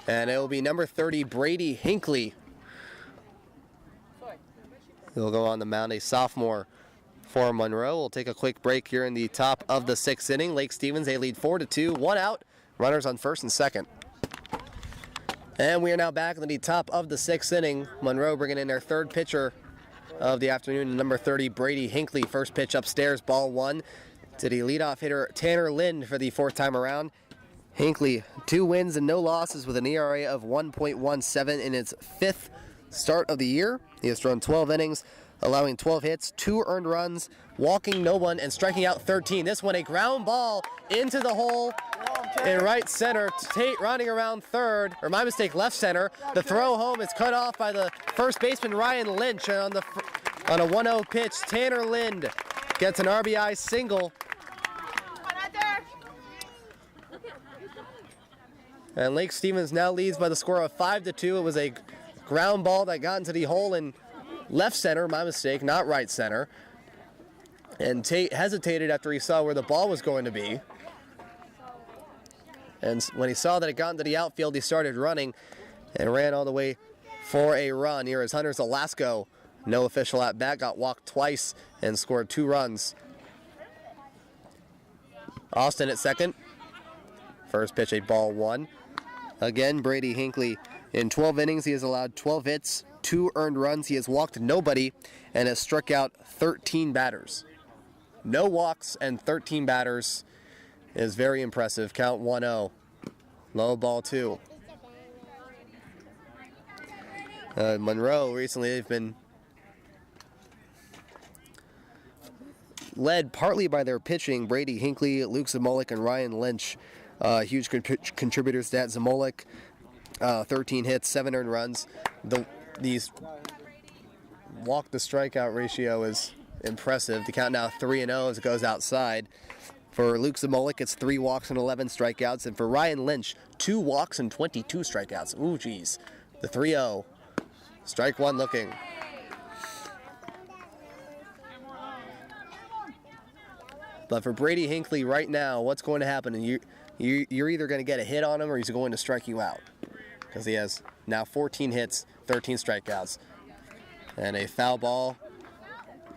A: and it will be number 30, Brady Hinckley. He'll go on the mound, a sophomore for Monroe. We'll take a quick break here in the top of the 6th inning. Lake Stevens, they lead 4-2, 1 out. Runners on first and second. And we are now back in the top of the 6th inning. Monroe bringing in their third pitcher of the afternoon, number 30, Brady Hinckley. First pitch upstairs, ball 1 to the leadoff hitter, Tanner Lynn, for the 4th time around. Hinckley, 2 wins and no losses with an ERA of 1.17 in its 5th start of the year. He has thrown 12 innings, allowing 12 hits, 2 earned runs, walking no one, and striking out 13. This one a ground ball into the hole in right center. Tate running around third, or my mistake, left center. The throw home is cut off by the first baseman Ryan Lynch on a 1-0 pitch. Tanner Lind gets an RBI single. And Lake Stevens now leads by the score of 5-2. It was a ground ball that got into the hole in left center, my mistake, not right center. And Tate hesitated after he saw where the ball was going to be. And when he saw that it got into the outfield, he started running and ran all the way for a run. Here is Hunter Zalasko. No official at bat, got walked twice and scored 2 runs. Austin at second. First pitch, a ball 1. Again, Brady Hinckley. In 12 innings, he has allowed 12 hits, 2 earned runs. He has walked nobody and has struck out 13 batters. No walks and 13 batters is very impressive. Count 1-0. Low ball 2. Monroe recently, they've been led partly by their pitching. Brady Hinckley, Luke Zamolik, and Ryan Lynch. Huge contributors to that. Zamolik, 13 hits, 7 earned runs. These walk to strikeout ratio is impressive. The count now 3-0 as it goes outside. For Luke Zamolik, it's 3 walks and 11 strikeouts. And for Ryan Lynch, 2 walks and 22 strikeouts. Ooh, geez. The 3-0. Strike 1 looking. But for Brady Hinckley right now, what's going to happen? And you're either going to get a hit on him or he's going to strike you out. Because he has now 14 hits, 13 strikeouts. And a foul ball.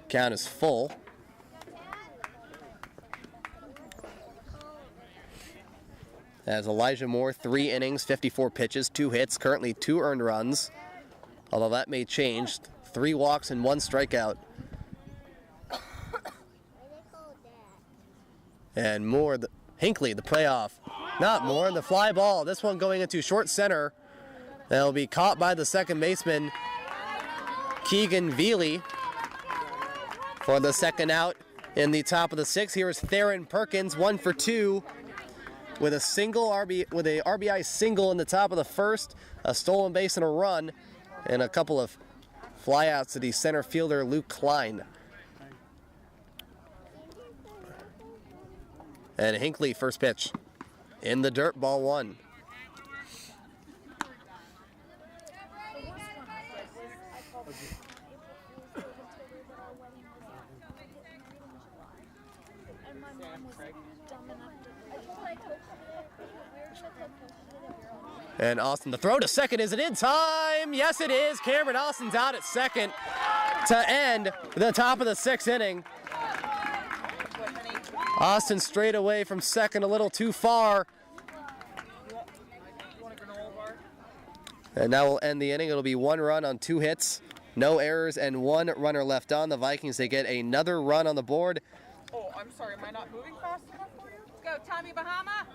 A: Count is full. As Elijah Moore, 3 innings, 54 pitches, 2 hits, currently 2 earned runs. Although that may change. 3 walks and 1 strikeout. And Moore, Hinckley, the playoff. Not Moore, the fly ball. This one going into short center. That'll be caught by the second baseman, Keegan Veely, for the second out in the top of the 6th. Here is Theron Perkins, 1 for 2, with a RBI single in the top of the 1st, a stolen base and a run, and a couple of flyouts to the center fielder Luke Klein. And Hinckley, first pitch in the dirt, ball 1. And Austin, the throw to second, is it in time? Yes, it is. Cameron Austin's out at second to end the top of the 6th inning. Austin straight away from second, a little too far. And that will end the inning. It'll be 1 run on 2 hits, no errors, and 1 runner left on. The Vikings, they get another run on the board.
B: Oh, I'm sorry. Am I not moving fast enough for you? Let's go, Tommy Bahama.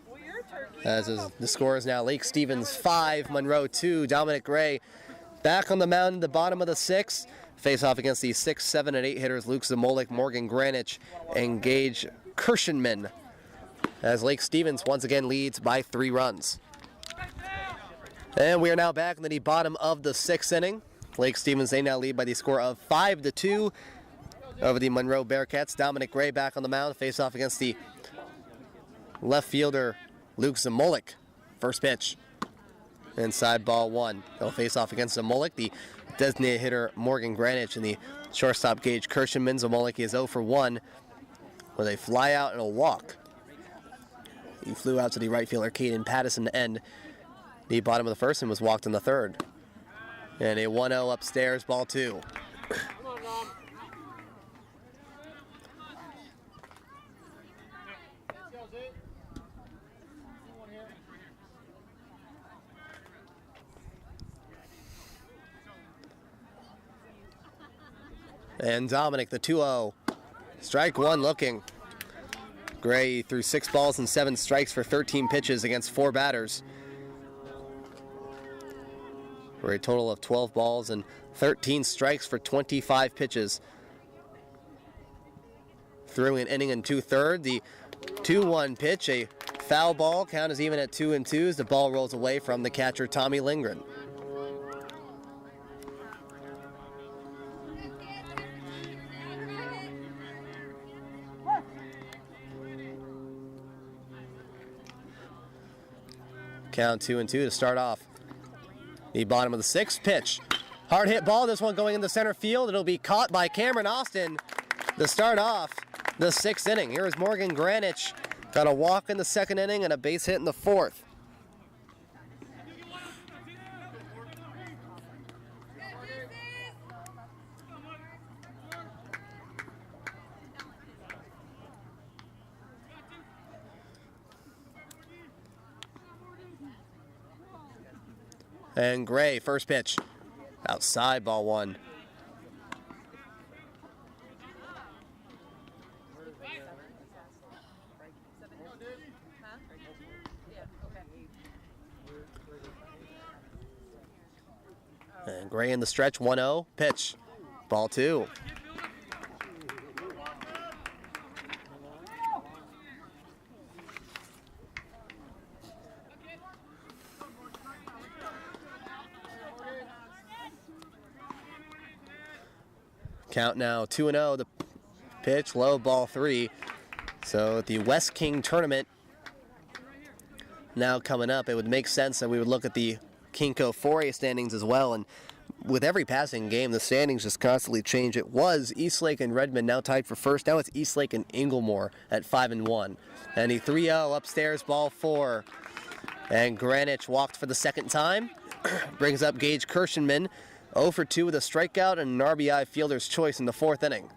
B: Well, you're turkey.
A: The score is now Lake Stevens 5, Monroe 2. Dominic Gray back on the mound in the bottom of the 6th. Face off against the 6, 7, and 8 hitters Luke Zamolik, Morgan Granich, and Gage Kirshenman, as Lake Stevens once again leads by 3 runs. And we are now back in the bottom of the 6th inning. Lake Stevens, they now lead by the score of 5-2 over the Monroe Bearcats. Dominic Gray back on the mound, face off against the left fielder Luke Zamolik. First pitch. Inside, ball 1. They'll face off against Zamolik, the designated hitter Morgan Granich, and the shortstop Gage Kirshenman. Zamolik is 0 for 1 with a fly out and a walk. He flew out to the right fielder Caden Pattison to end the bottom of the 1st and was walked in the 3rd. And a 1-0 upstairs, ball 2. And Dominic, the 2-0. Strike 1 looking. Gray threw 6 balls and 7 strikes for 13 pitches against 4 batters, for a total of 12 balls and 13 strikes for 25 pitches. Through an inning and 2/3. The 2-1 pitch, a foul ball. Count is even at 2-2 as the ball rolls away from the catcher, Tommy Lindgren. Count 2-2 to start off. The bottom of the 6th pitch. Hard hit ball, this one going into center field. It'll be caught by Cameron Austin to start off the 6th inning. Here is Morgan Granich. Got a walk in the 2nd inning and a base hit in the 4th. And Gray, first pitch. Outside, ball 1. And Gray in the stretch, 1-0, pitch. Ball 2. Count now 2-0, the pitch, low, ball 3. So the West King tournament now coming up, it would make sense that we would look at the Kinko 4A standings as well. And with every passing game, the standings just constantly change. It was Eastlake and Redmond now tied for first. Now it's Eastlake and Inglemore at 5-1. And the 3-0 upstairs, ball 4. And Granich walked for the 2nd time. Brings up Gage Kirschenman. 0 for 2 with a strikeout and an RBI fielder's choice in the 4th inning.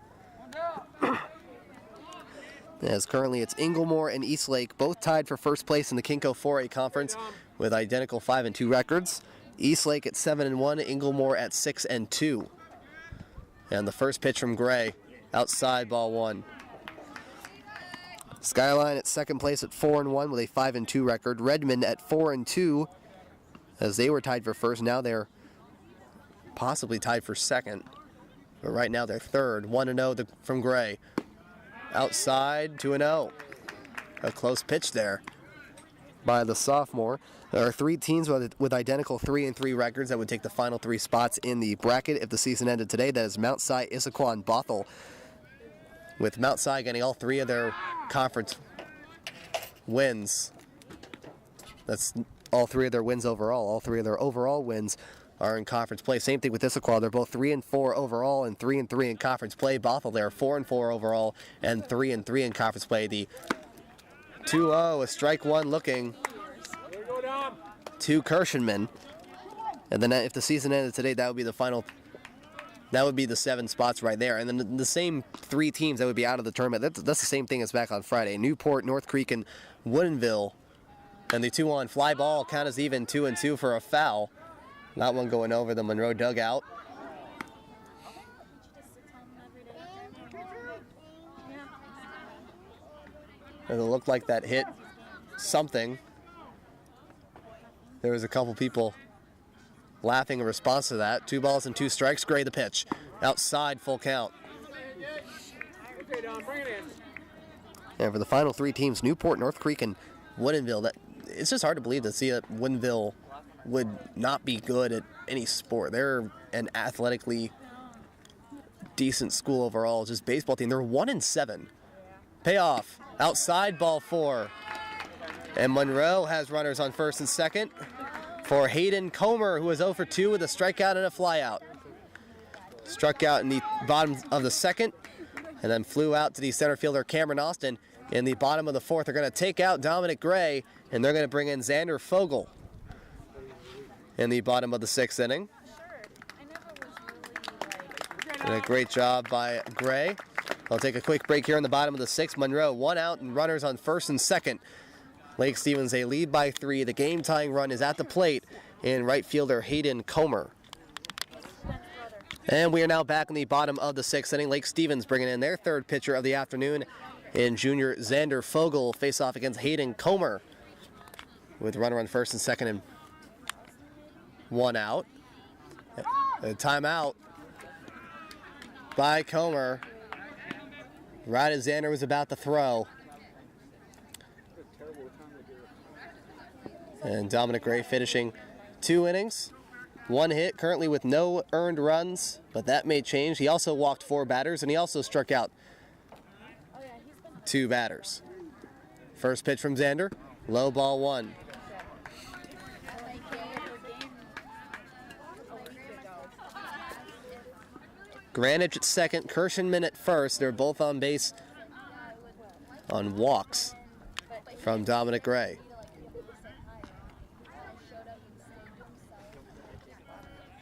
A: As currently it's Inglemore and Eastlake both tied for first place in the Kinko 4A conference with identical 5-2 records. Eastlake at 7-1, Inglemore at 6-2. And the first pitch from Gray, outside, ball 1. Skyline at 2nd place at 4-1 with a 5-2 record. Redmond at 4-2 as they were tied for first. Now they're possibly tied for 2nd, but right now they're 3rd. 1-0 from Gray. Outside, 2-0. A close pitch there by the sophomore. There are 3 teams with identical 3-3 records that would take the final 3 spots in the bracket if the season ended today. That is Mount Si, Issaquah, and Bothell, with Mount Si getting all 3 of their conference wins. That's all 3 of their wins overall. All 3 of their overall wins are in conference play. Same thing with Issaquah. They're both 3-4 overall and 3-3 in conference play. Bothell, they're 4-4 overall and 3-3 in conference play. The 2-0, a strike 1 looking to Kirschenman. And then if the season ended today, that would be the final. That would be the 7 spots right there. And then the same 3 teams that would be out of the tournament. That's the same thing as back on Friday. Newport, North Creek, and Woodinville. And the 2-on fly ball count is even 2-2 for a foul. That one going over the Monroe dugout. And it looked like that hit something. There was a couple people laughing in response to that. 2 balls and 2 strikes. Gray the pitch. Outside, full count. And for the final 3 teams, Newport, North Creek, and Woodinville. It's just hard to believe to see that Woodinville would not be good at any sport. They're an athletically decent school overall. Just baseball team. They're 1-7. Payoff. Outside, ball 4. And Monroe has runners on 1st and 2nd for Hayden Comer, who was 0 for 2 with a strikeout and a flyout. Struck out in the bottom of the 2nd and then flew out to the center fielder Cameron Austin. In the bottom of the 4th, they're going to take out Dominic Gray, and they're going to bring in Xander Fogel in the bottom of the 6th inning. And a great job by Gray. I'll take a quick break here in the bottom of the 6th. Monroe 1 out and runners on 1st and 2nd. Lake Stevens a lead by 3. The game-tying run is at the plate in right fielder Hayden Comer. And we are now back in the bottom of the 6th inning. Lake Stevens bringing in their 3rd pitcher of the afternoon in junior Xander Fogel. Face off against Hayden Comer with runner on 1st and 2nd and 1 out. A timeout by Comer. Right as Xander was about to throw. And Dominic Gray finishing 2 innings. 1 hit, currently with no earned runs, but that may change. He also walked 4 batters, and he also struck out 2 batters. First pitch from Xander, low ball 1. Granich at second, Kirschenman at first. They're both on base on walks from Dominic Gray.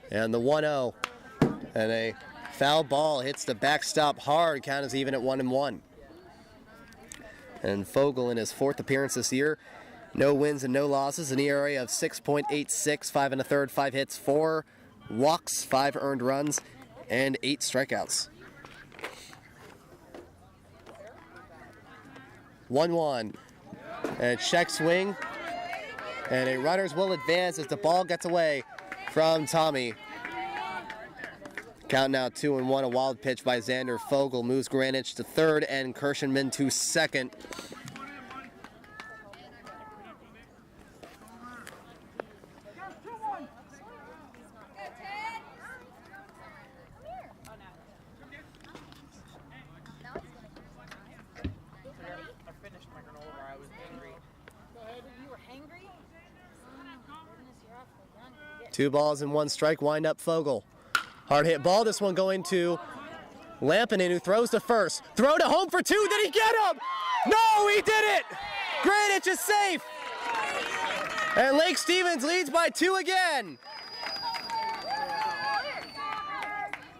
A: And the 1-0. And a foul ball hits the backstop hard. Count is even at 1-1. And Fogel in his 4th appearance this year. No wins and no losses. An ERA of 6.86, 5 1/3, 5 hits, 4 walks, 5 earned runs, and 8 strikeouts. 1-1. And check swing. And a runners will advance as the ball gets away from Tommy. Count now 2-1. A wild pitch by Xander. Fogel moves Granich to third and Kirschenman to second. Two balls and 1 strike, wind up Fogel. Hard hit ball, this one going to Lampinen, who throws to first. Throw to home for 2, did he get him? No, he did it! Granich is safe! And Lake Stevens leads by 2 again.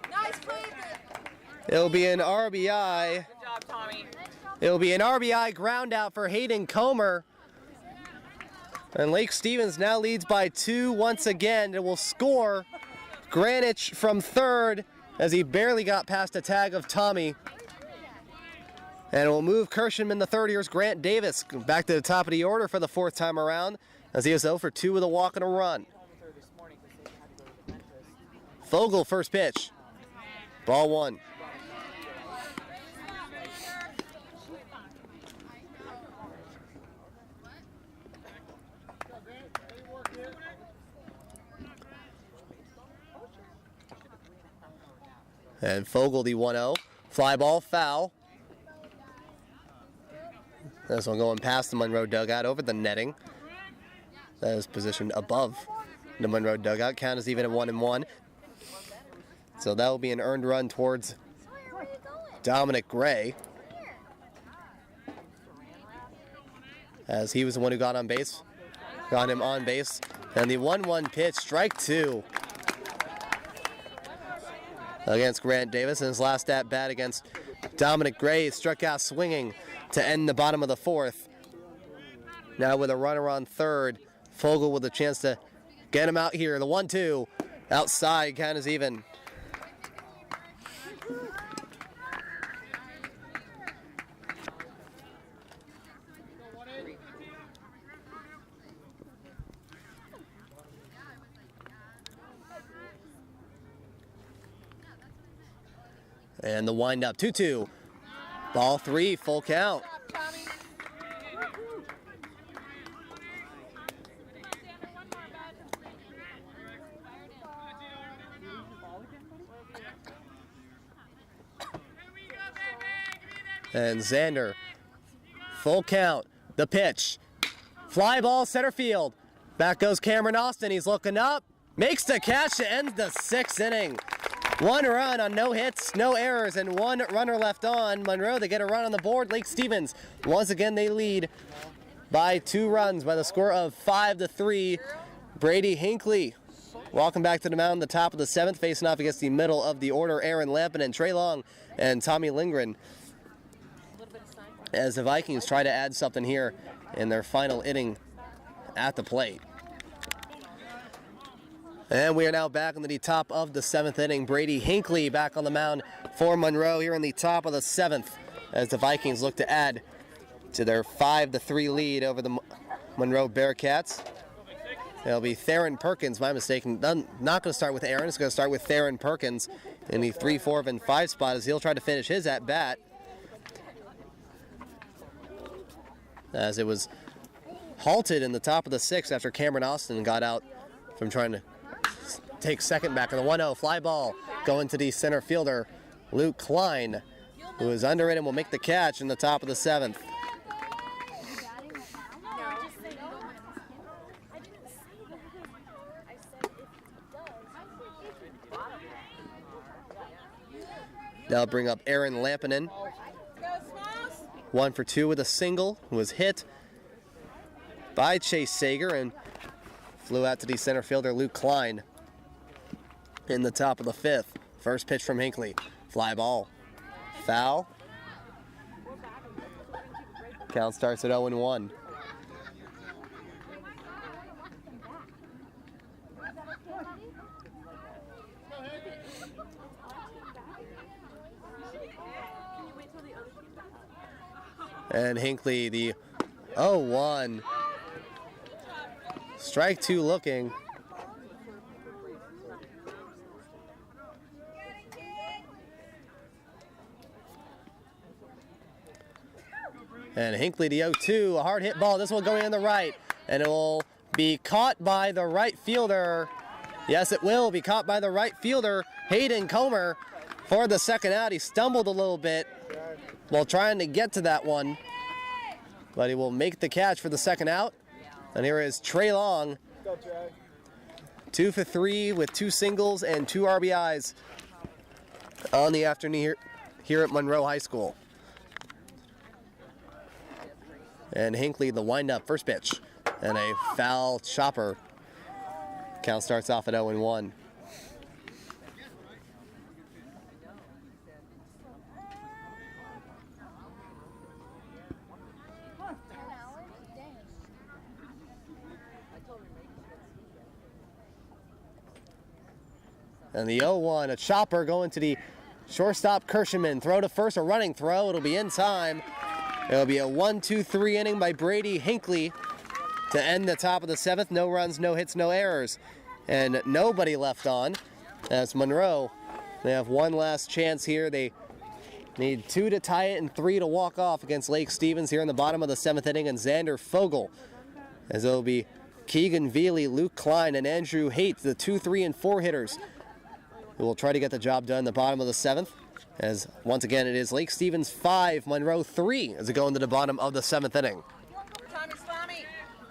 B: Nice play.
A: It'll be an RBI.
B: Good job, Tommy.
A: It'll be an RBI ground out for Hayden Comer. And Lake Stevens now leads by 2 once again. It will score Granich from third as he barely got past a tag of Tommy. And it will move Kirschenman the third. Here's Grant Davis back to the top of the order for the 4th time around as he is 0 for 2 with a walk and a run. Fogel first pitch. Ball 1. And Fogel the 1-0. Fly ball, foul. This one going past the Monroe dugout over the netting. That is positioned above the Monroe dugout. Count is even at 1-1. So that will be an earned run towards Dominic Gray, as he was the one who got on base. Got him on base. And the 1-1 pitch, strike 2. Against Grant Davis in his last at bat against Dominic Gray. Struck out swinging to end the bottom of the 4th. Now with a runner on third, Fogel with a chance to get him out here. The 1-2 outside, count is even. And the windup, 2-2. Ball 3, full count. And Xander, full count. The pitch. Fly ball, center field. Back goes Cameron Austin. He's looking up. Makes the catch to end the 6th inning. 1 run on no hits, no errors, and 1 runner left on. Monroe, they get a run on the board. Lake Stevens, once again, they lead by 2 runs by the score of 5-3. Brady Hinckley, welcome back to the mound, the top of the 7th, facing off against the middle of the order. Aaron Lampinen, Trey Long, and Tommy Lindgren, as the Vikings try to add something here in their final inning at the plate. And we are now back in the top of the 7th inning. Brady Hinckley back on the mound for Monroe here in the top of the 7th as the Vikings look to add to their 5-3 lead over the Monroe Bearcats. It'll be Theron Perkins, my mistake. Not going to start with Aaron. It's going to start with Theron Perkins in the 3, 4, and 5 spot as he'll try to finish his at bat. As it was halted in the top of the 6th after Cameron Austin got out from trying to take second back on the 1-0 fly ball going to the center fielder Luke Klein, who is under it and will make the catch in the top of the 7th. That'll bring up Aaron Lampinen. 1 for 2 with a single, who was hit by Chase Sager and flew out to the center fielder Luke Klein in the top of the 5th. First pitch from Hinckley. Fly ball. Foul. Count starts at 0-1. And Hinckley, the 0-1. Strike 2 looking. And Hinckley, the 0-2, a hard hit ball. This one going in the right, and it will be caught by the right fielder. Yes, it will be caught by the right fielder, Hayden Comer, for the second out. He stumbled a little bit while trying to get to that one, but he will make the catch for the second out. And here is Trey Long, 2 for 3 with 2 singles and 2 RBIs on the afternoon here at Monroe High School. And Hinckley, the windup, first pitch, and a foul chopper. Count starts off at 0-1. And the 0-1, a chopper going to the shortstop Kirschman. Throw to first, a running throw. It'll be in time. It'll be a 1-2-3 inning by Brady Hinckley to end the top of the 7th. No runs, no hits, no errors. And nobody left on. As Monroe, they have one last chance here. They need 2 to tie it and 3 to walk off against Lake Stevens here in the bottom of the 7th inning. And Xander Fogel, as it'll be Keegan Veely, Luke Klein, and Andrew Haight, the 2, 3, and 4 hitters, who will try to get the job done in the bottom of the 7th. As once again, it is Lake Stevens 5, Monroe 3 as we go into the bottom of the 7th inning.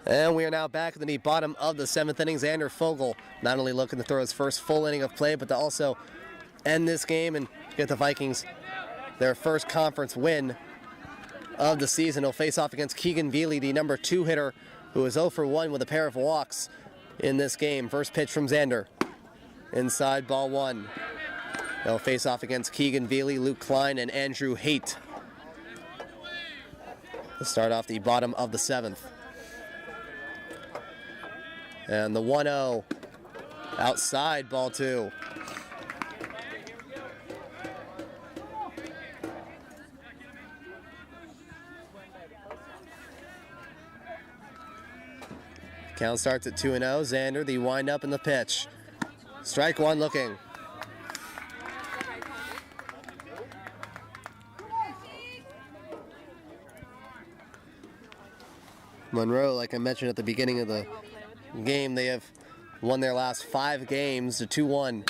A: And we are now back in the bottom of the 7th inning. Xander Fogel not only looking to throw his first full inning of play, but to also end this game and get the Vikings their first conference win of the season. He'll face off against Keegan Veely, the number 2 hitter, who is 0 for 1 with a pair of walks in this game. First pitch from Xander. Inside, ball 1. They'll face off against Keegan Veely, Luke Klein, and Andrew Haight. We'll start off the bottom of the 7th. And the 1-0 outside, ball 2. Count starts at 2-0. Xander, the windup and the pitch. Strike 1 looking. Monroe, like I mentioned at the beginning of the game, they have won their last 5 games to 2-1.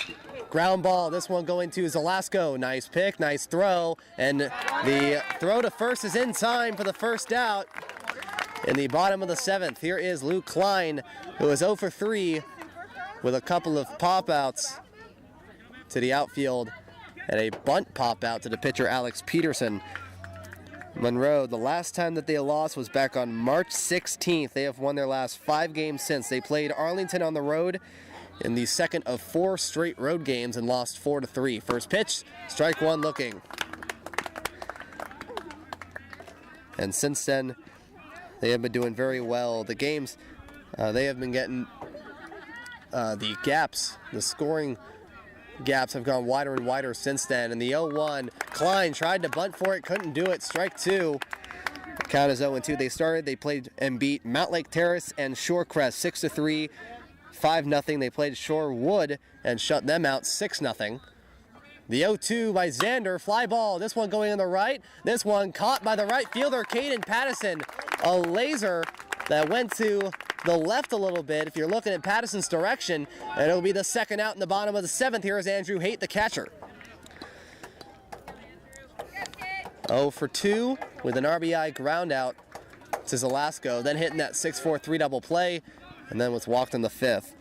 A: Ground ball, this one going to Zelasco. Nice pick, nice throw, and the throw to first is in time for the first out in the bottom of the 7th. Here is Luke Klein, who is 0 for 3 with a couple of pop-outs to the outfield and a bunt pop-out to the pitcher Alex Peterson. Monroe, the last time that they lost was back on March 16th. They have won their last 5 games since. They played Arlington on the road in the second of 4 straight road games and lost 4-3. First pitch, strike 1 looking. And since then, they have been doing very well. The games, they have been getting the gaps, the scoring gaps have gone wider and wider since then. And the 0-1, Klein tried to bunt for it, couldn't do it. Strike 2. Count is 0-2. They started. They played and beat Mount Lake Terrace and Shorecrest 6-3, 5-0. They played Shorewood and shut them out 6-0. The 0-2 by Xander, fly ball. This one going on the right. This one caught by the right fielder, Caden Pattison. A laser that went to the left a little bit if you're looking at Pattison's direction, and it'll be the second out in the bottom of the 7th. Here is Andrew Haight, the catcher. 0 for 2 with an RBI ground out to Zelasco, then hitting that 6-4 3-double play, and then was walked in the 5th.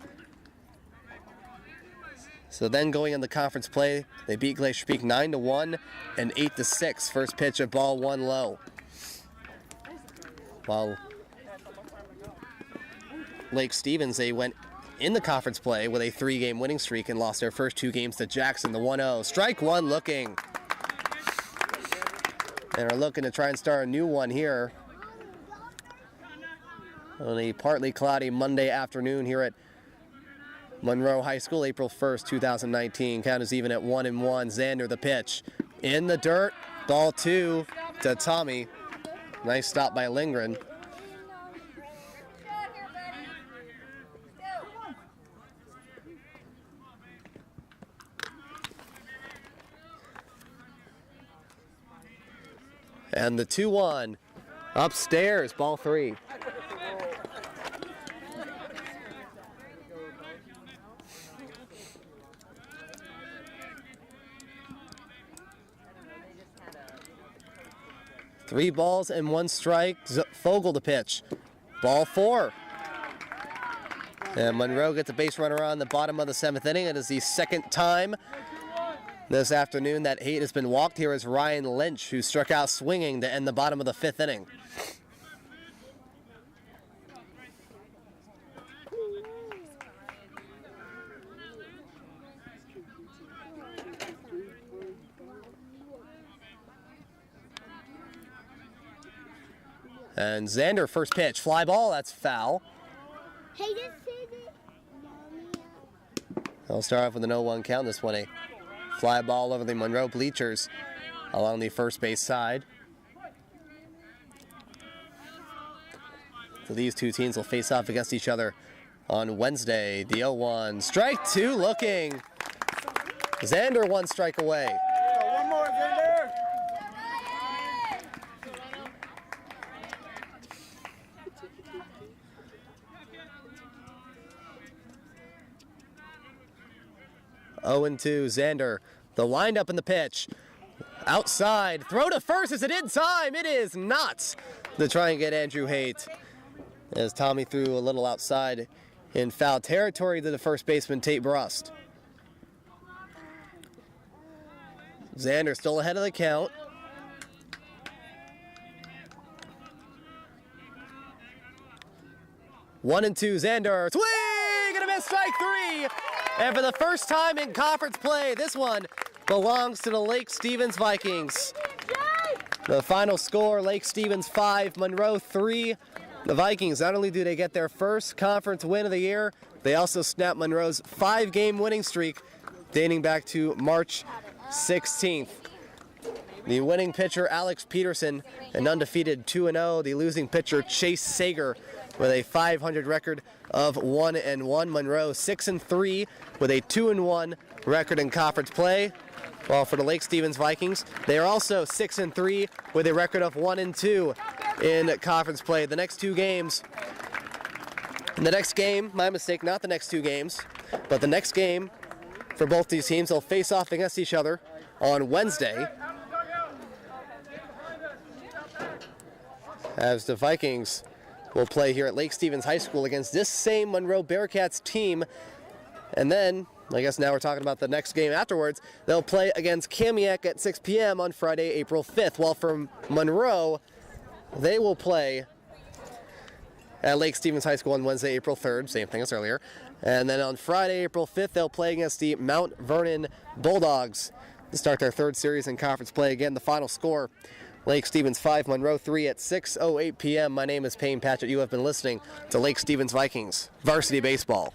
A: So then going in the conference play, they beat Glacier Peak 9-1 and 8-6. First pitch at ball 1 low. While Lake Stevens, they went in the conference play with a 3-game winning streak and lost their first 2 games to Jackson, the 1-0. Strike one looking. And are looking to try and start a new one here on a partly cloudy Monday afternoon here at Monroe High School, April 1st, 2019. Count is even at 1-1. Xander the pitch. In the dirt. Ball 2 to Tommy. Nice stop by Lindgren. And the 2-1 upstairs, ball 3. Three balls and 1 strike. Fogel to pitch. Ball 4. And Monroe gets a base runner on the bottom of the 7th inning. It is the second time this afternoon that Haight has been walked. Here is Ryan Lynch, who struck out swinging to end the bottom of the 5th inning. And Xander, first pitch, fly ball, that's foul. They'll start off with an 0-1 count. This one, a fly ball over the Monroe bleachers along the first base side. So these two teams will face off against each other on Wednesday. The 0-1, strike 2 looking. Xander 1 strike away.
C: One more, Xander.
A: 0-2, Xander. The windup in the pitch. Outside. Throw to first. Is it in time? It is not. To try and get Andrew Haight. As Tommy threw a little outside in foul territory to the first baseman, Tate Brust. Xander still ahead of the count. One and two, Xander. Swing and a miss, strike 3. And for the first time in conference play, this one belongs to the Lake Stevens Vikings. The final score, Lake Stevens 5, Monroe 3. The Vikings, not only do they get their first conference win of the year, they also snap Monroe's 5-game winning streak dating back to March 16th. The winning pitcher, Alex Peterson, an undefeated 2-0. The losing pitcher, Chase Sager, with a .500 record of 1-1. Monroe 6-3 with a 2-1 record in conference play. While for the Lake Stevens Vikings, they are also 6-3 with a record of 1-2 in conference play. The next 2 games, in the next game, my mistake, not the next 2 games, but the next game for both these teams, they'll face off against each other on Wednesday, as the Vikings will play here at Lake Stevens High School against this same Monroe Bearcats team. And then, I guess now we're talking about the next game afterwards, they'll play against Kamiak at 6 p.m. on Friday, April 5th. While for Monroe, they will play at Lake Stevens High School on Wednesday, April 3rd, same thing as earlier. And then on Friday, April 5th, they'll play against the Mount Vernon Bulldogs to start their 3rd series in conference play. Again, the final score, Lake Stevens 5, Monroe 3 at 6:08 p.m. My name is Payne Patchett. You have been listening to Lake Stevens Vikings Varsity Baseball.